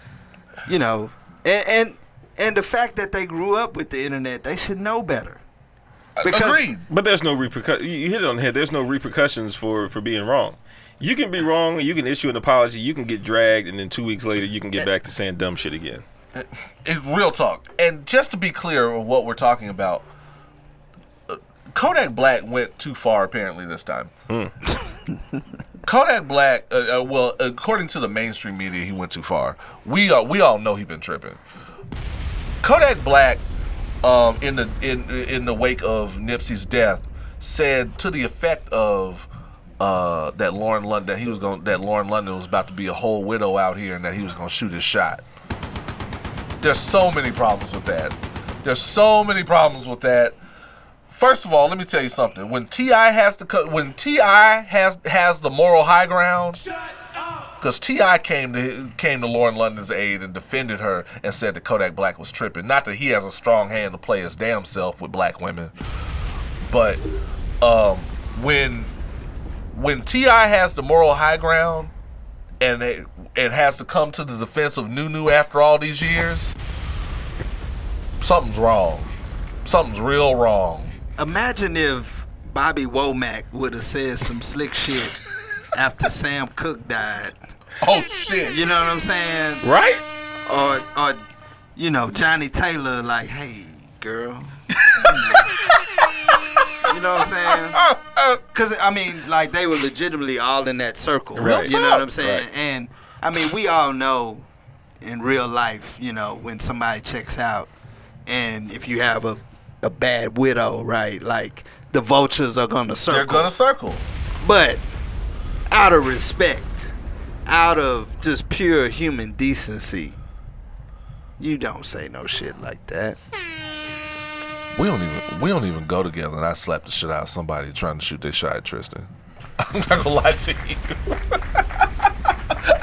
you know, and the fact that they grew up with the internet, they should know better. Agreed. But there's no repercussions. You hit it on the head. There's no repercussions for being wrong. You can be wrong, you can issue an apology, you can get dragged, and then 2 weeks later you can get back to saying dumb shit again. Real talk. And just to be clear of what we're talking about, Kodak Black went too far apparently this time. Kodak Black, well, according to the mainstream media, he went too far. We all know he been tripping. Kodak Black, in the wake of Nipsey's death, said to the effect of that Lauren London was about to be a whole widow out here and that he was gonna shoot his shot. There's so many problems with that. First of all, let me tell you something. When T.I. has the moral high ground, because T.I. came to Lauren London's aid and defended her and said that Kodak Black was tripping. Not that he has a strong hand to play his damn self with black women, but when T.I. has the moral high ground and it has to come to the defense of Nunu after all these years, something's wrong. Something's real wrong. Imagine if Bobby Womack would have said some slick shit after Sam Cooke died. Oh shit! You know what I'm saying? Right? Or you know, Johnny Taylor, like, hey, girl. You know what I'm saying? Because, I mean, like, they were legitimately all in that circle. Right. You know what I'm saying? Right. And, I mean, we all know in real life, you know, when somebody checks out and if you have a bad widow, right, like, the vultures are going to circle. They're gonna circle. But out of respect, out of just pure human decency, you don't say no shit like that. We don't even go together, and I slapped the shit out of somebody trying to shoot their shot at Tristan. I'm not gonna lie to you.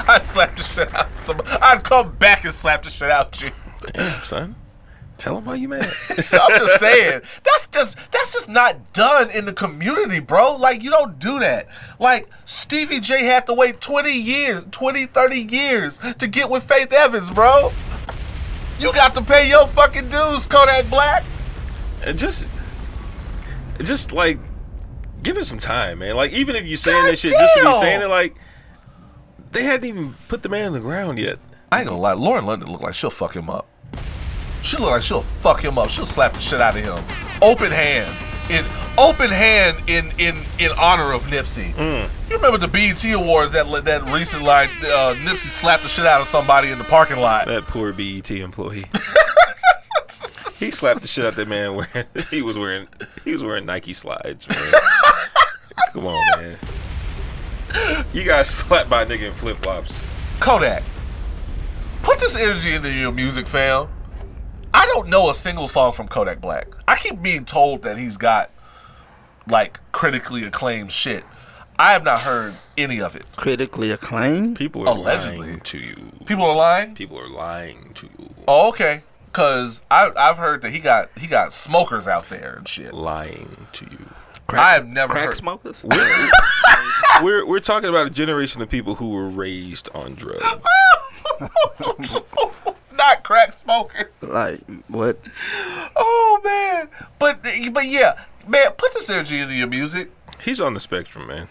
I slapped the shit out of somebody. I'd come back and slap the shit out you. Damn, son. Tell him why you mad. I'm just saying. That's just not done in the community, bro. Like, you don't do that. Like, Stevie J had to wait 20 years, 20, 30 years to get with Faith Evans, bro. You got to pay your fucking dues, Kodak Black. And just like, give it some time, man. Like, even if you're saying this shit just to be saying it, like, they hadn't even put the man on the ground yet. I ain't gonna lie, Lauren London look like she'll fuck him up. She look like she'll fuck him up. She'll slap the shit out of him. Open hand in honor of Nipsey. You remember the BET Awards, that recent line, Nipsey slapped the shit out of somebody in the parking lot. That poor BET employee. He slapped the shit out that man he was wearing Nike slides, man. Come on, man. You got slapped by a nigga in flip flops. Kodak, put this energy into your music, fam. I don't know a single song from Kodak Black. I keep being told that he's got like critically acclaimed shit. I have not heard any of it. Critically acclaimed? People are Allegedly. lying to you. People are lying? People are lying to you. Oh, okay. Cause I've heard that he got smokers out there and shit. Lying to you. I've never Crack heard. smokers? We're talking about a generation of people who were raised on drugs. Not crack smokers. Like, what? Oh man. But yeah, man, put this energy into your music. He's on the spectrum, man.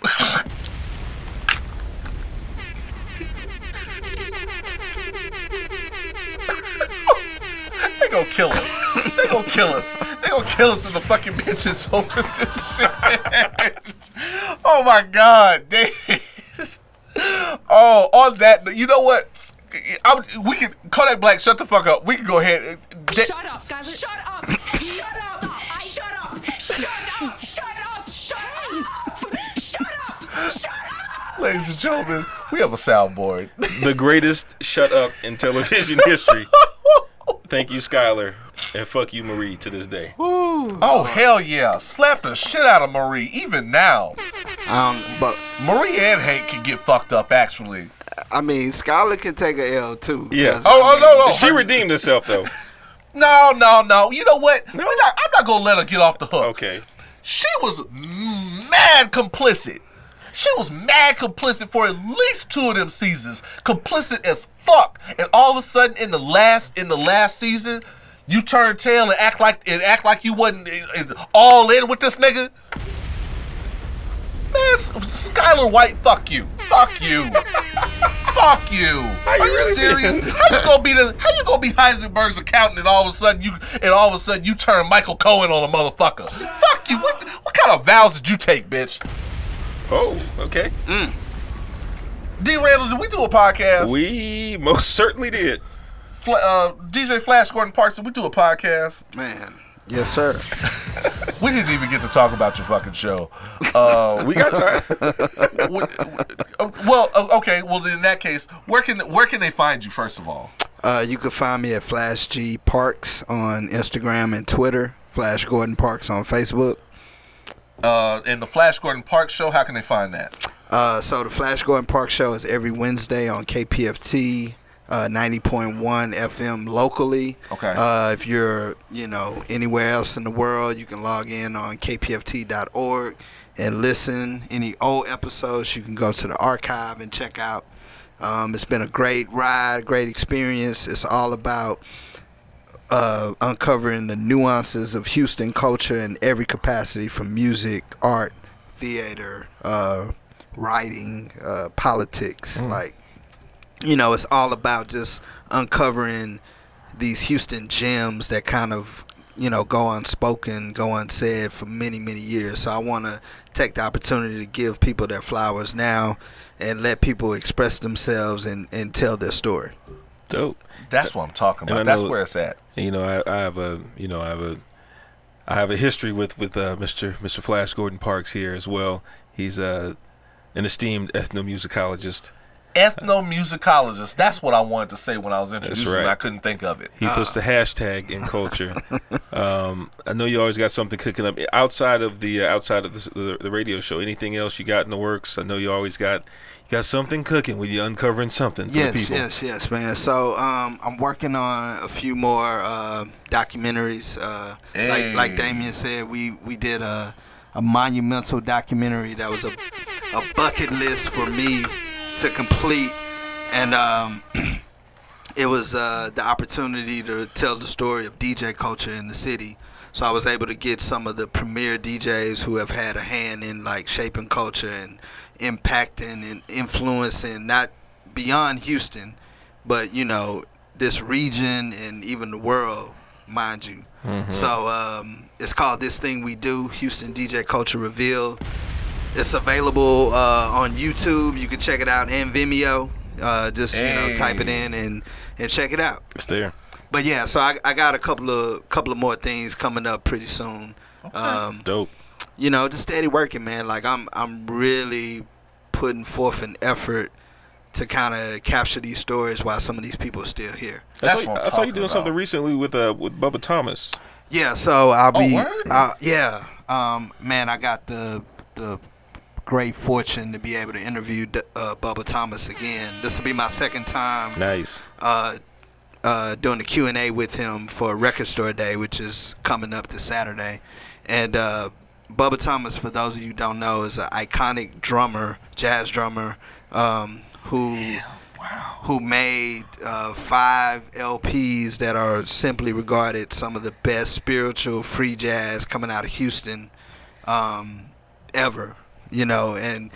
They gonna kill us. They gonna kill us. They gonna kill us in the fucking bitches over this shit. Oh my God, Dave. Oh, on that, you know what? We can Kodak Black. Shut the fuck up. We can go ahead. Shut up, Skyler. Shut up. Shut up. Shut up. Shut up. Shut up. Shut up. Shut up. Shut up. Ladies and gentlemen, we have a soundboard. The greatest shut up in television history. Thank you, Skyler, and fuck you, Marie, to this day. Oh hell yeah! Slap the shit out of Marie. Even now, But Marie and Hank can get fucked up. Actually, I mean, Skylar can take a L too. Yeah. 'cause, no. She redeemed herself, though. No. You know what? I'm not gonna let her get off the hook. Okay. She was mad complicit. She was mad complicit for at least 2 of them seasons. Complicit as fuck. And all of a sudden, in the last season, you turn tail and act like you wasn't all in with this nigga. Man, Skylar White, fuck you. Fuck you. Fuck you. Are you really serious? think? How you gonna be Heisenberg's accountant and all of a sudden you turn Michael Cohen on a motherfucker? Fuck you. What kind of vows did you take, bitch? Oh, okay. D. Randle, did we do a podcast? We most certainly did. DJ Flash Gordon Parks, did we do a podcast? Man. Yes, sir. We didn't even get to talk about your fucking show. We got time. Okay. Well, in that case, where can they find you, first of all? You can find me at Flash G Parks on Instagram and Twitter. Flash Gordon Parks on Facebook. And the Flash Gordon Parks show, how can they find that? So the Flash Gordon Parks show is every Wednesday on KPFT 90.1 FM locally. Okay. If you're, anywhere else in the world, you can log in on kpft.org and listen. Any old episodes, you can go to the archive and check out. It's been a great ride, great experience. It's all about uncovering the nuances of Houston culture in every capacity, from music, art, theater, writing, politics. It's all about just uncovering these Houston gems that kind of, go unspoken, go unsaid for many, many years. So I want to take the opportunity to give people their flowers now and let people express themselves and tell their story. Dope. That's what I'm talking about. And I That's know- where it's at. I have a history with Mr. Flash Gordon Parks here as well. He's an esteemed ethnomusicologist. Ethnomusicologist. That's what I wanted to say when I was introducing right. it. I couldn't think of it. He puts the hashtag in culture. I know you always got something cooking up outside of the radio show. Anything else you got in the works? I know you always got something cooking when you're uncovering something for the people. Yes, man. So I'm working on a few more documentaries. Hey. Like Damien said, we did a monumental documentary that was a bucket list for me to complete, and it was the opportunity to tell the story of DJ culture in the city. So I was able to get some of the premier DJs who have had a hand in shaping culture and impacting and influencing, not beyond Houston, but this region and even the world, mind you. Mm-hmm. So it's called This Thing We Do, Houston DJ Culture Revealed. It's available on YouTube. You can check it out, and Vimeo. Just type it in and check it out. It's there. But yeah, so I got a couple of more things coming up pretty soon. Okay. Dope. Just steady working, man. I'm really putting forth an effort to kind of capture these stories while some of these people are still here. That's I what I'm saw you talking doing about. something recently with Bubba Thomas. Yeah, so I'll be word? yeah. Man, I got the great fortune to be able to interview Bubba Thomas again. This will be my second time. Nice. Doing the Q&A with him for Record Store Day, which is coming up this Saturday. And Bubba Thomas, for those of you who don't know, is an iconic drummer, jazz drummer, who made 5 LPs that are simply regarded some of the best spiritual free jazz coming out of Houston ever. And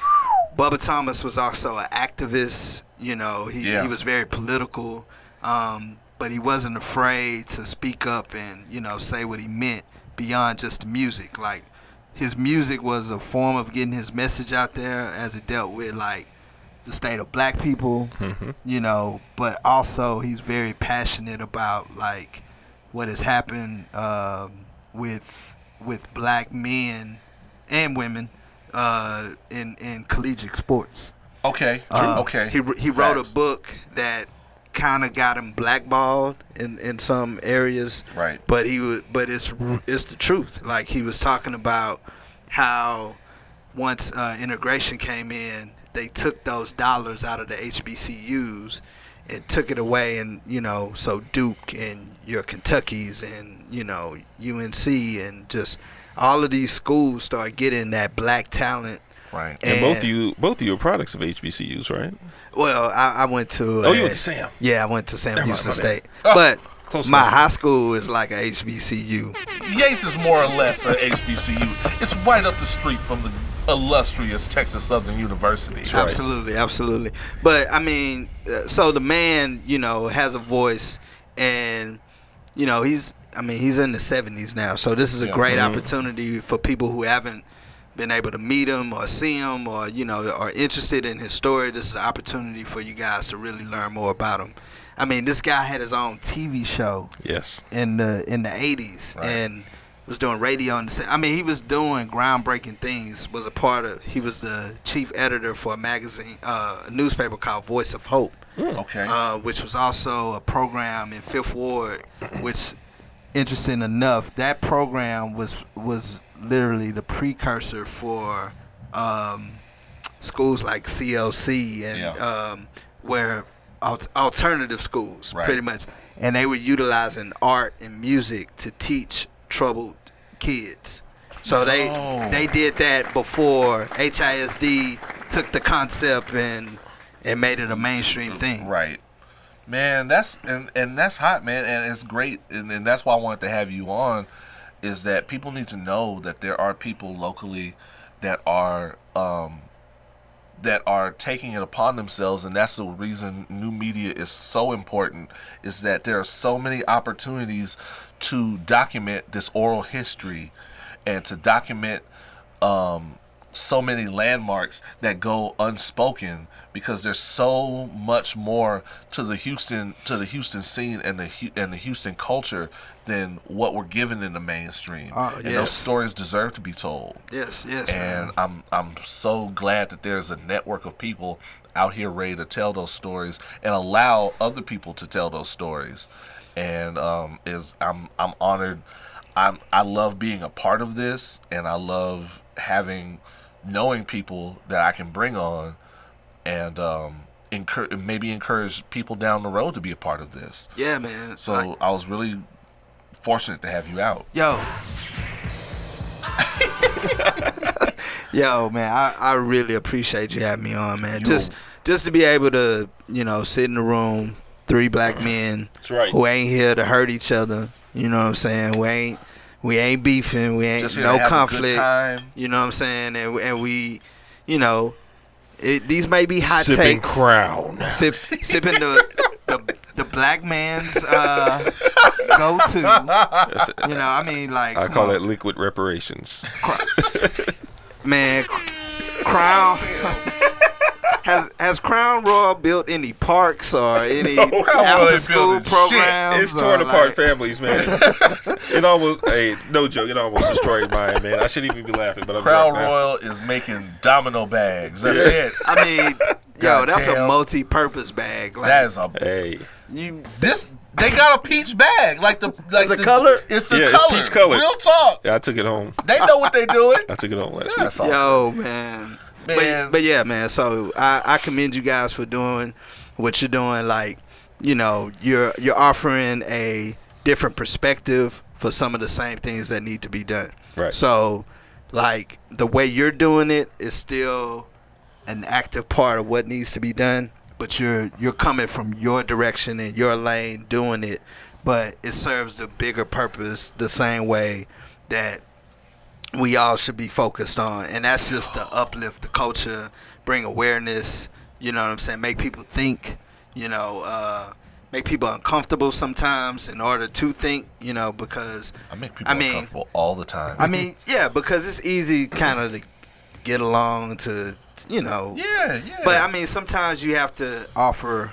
Bubba Thomas was also an activist. He was very political, but he wasn't afraid to speak up and say what he meant beyond just the music. Like, his music was a form of getting his message out there as it dealt with like the state of black people, but also he's very passionate about like what has happened with black men and women in collegiate sports. Okay. He wrote a book that kind of got him blackballed in some areas. Right. But it's the truth. Like, he was talking about how once integration came in, they took those dollars out of the HBCUs and took it away, and so Duke and your Kentuckys and UNC and just all of these schools start getting that black talent. Right. And both of you are products of HBCUs, right? Well, I went to. You went to Sam. Yeah, I went to Sam Houston State, Oh, but close my enough. high school is like a HBCU. Yates is more or less a HBCU. It's right up the street from the illustrious Texas Southern University. Right. Absolutely. But I mean, so the man, has a voice, and he's in the 70s now. So this is a great opportunity for people who haven't been able to meet him or see him or are interested in his story. This is an opportunity for you guys to really learn more about him. I mean, this guy had his own TV show. Yes. In the 80s, Right. and was doing radio on the. I mean, he was doing groundbreaking things. He was the chief editor for a magazine, a newspaper called Voice of Hope. Okay. Which was also a program in Fifth Ward, which, interesting enough, that program was literally the precursor for schools like CLC and where alternative schools, Right. pretty much, and they were utilizing art and music to teach troubled kids. So they did that before HISD took the concept and made it a mainstream thing. Right. Man, that's hot, man, and it's great, and that's why I wanted to have you on, is that people need to know that there are people locally that are taking it upon themselves, and that's the reason new media is so important, is that there are so many opportunities to document this oral history and to document so many landmarks that go unspoken, because there's so much more to the Houston scene and the Houston culture than what we're given in the mainstream. And those stories deserve to be told. Yes, And man. I'm so glad that there's a network of people out here ready to tell those stories and allow other people to tell those stories. And I'm honored. I love being a part of this, and I love knowing people that I can bring on and maybe encourage people down the road to be a part of this. Yeah, man. So I was really fortunate to have you out. Yo, man, I really appreciate you having me on, man. Just to be able to, sit in the room, 3 black men That's right. who ain't here to hurt each other. You know what I'm saying? We ain't beefing. We ain't Just here no to have a good conflict. time. You know what I'm saying? And we, these may be hot Sipping takes. Crown. Sipping the black man's go-to. I call that liquid reparations. Man, Crown. Has Crown Royal built any parks or any after-school programs? It's torn apart families, man. It almost, no joke, it almost destroyed mine, man. I shouldn't even be laughing, but I'm Crown drunk now. Royal is making domino bags. That's it. I mean, that's a Goddamn. multi-purpose bag. Like, That is a Hey, They got a peach bag, like the It's a color? It's a Yeah, it's color. peach color. Real talk. Yeah, I took it home. They know what they doing. I took it home last week. That's all. Yo, man. Man. But yeah, man. So I commend you guys for doing what you're doing. Like, you know, you're offering a different perspective for some of the same things that need to be done. Right. So, like, the way you're doing it is still an active part of what needs to be done, but you're coming from your direction and your lane doing it, but it serves the bigger purpose the same way that we all should be focused on, and that's just to uplift the culture, bring awareness, you know what I'm saying, make people think, you know, make people uncomfortable sometimes in order to think, you know, because I make people uncomfortable all the time. I mean, yeah, because it's easy kind of to get along to, you know. Yeah. But I mean, sometimes you have to offer,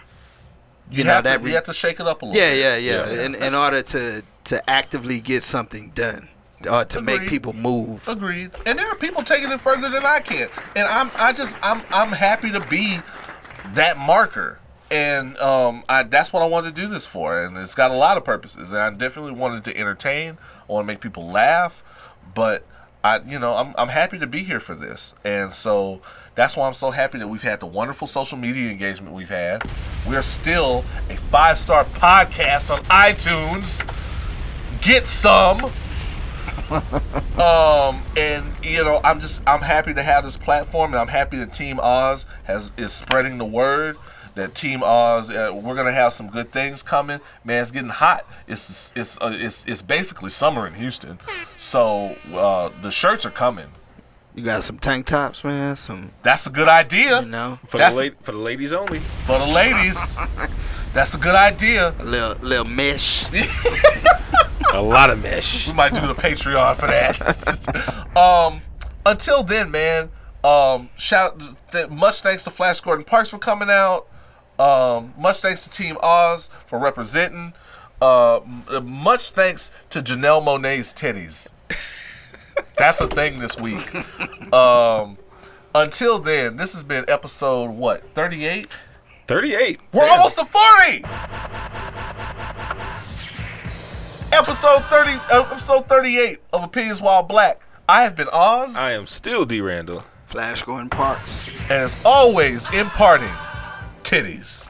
you know, have that to, you have to shake it up a little bit. yeah. In order to actively get something done or to make Agreed. people move. Agreed. And there are people taking it further than I can. And I'm happy to be that marker. And that's what I wanted to do this for. And it's got a lot of purposes. And I definitely wanted to entertain. I want to make people laugh. But I'm happy to be here for this. And so that's why I'm so happy that we've had the wonderful social media engagement we've had. We are still a 5-star podcast on iTunes. Get some. And you know, I'm happy to have this platform, and I'm happy that Team Oz is spreading the word that Team Oz, we're gonna have some good things coming. Man, it's getting hot. It's basically summer in Houston, so the shirts are coming. You got some tank tops, man. That's a good idea. You know, For the ladies only. For the ladies, that's a good idea. a little mesh. A lot of mesh. We might do the Patreon for that. Until then, man. Much thanks to Flash Gordon Parks for coming out. Much thanks to Team Oz for representing. Much thanks to Janelle Monáe's titties. That's a thing this week. Until then, this has been episode 38? 38. We're almost to 40. Episode 38 of Opinions While Black. I have been Oz. I am still D. Randle. Flash Gordon Parks. And as always, imparting titties.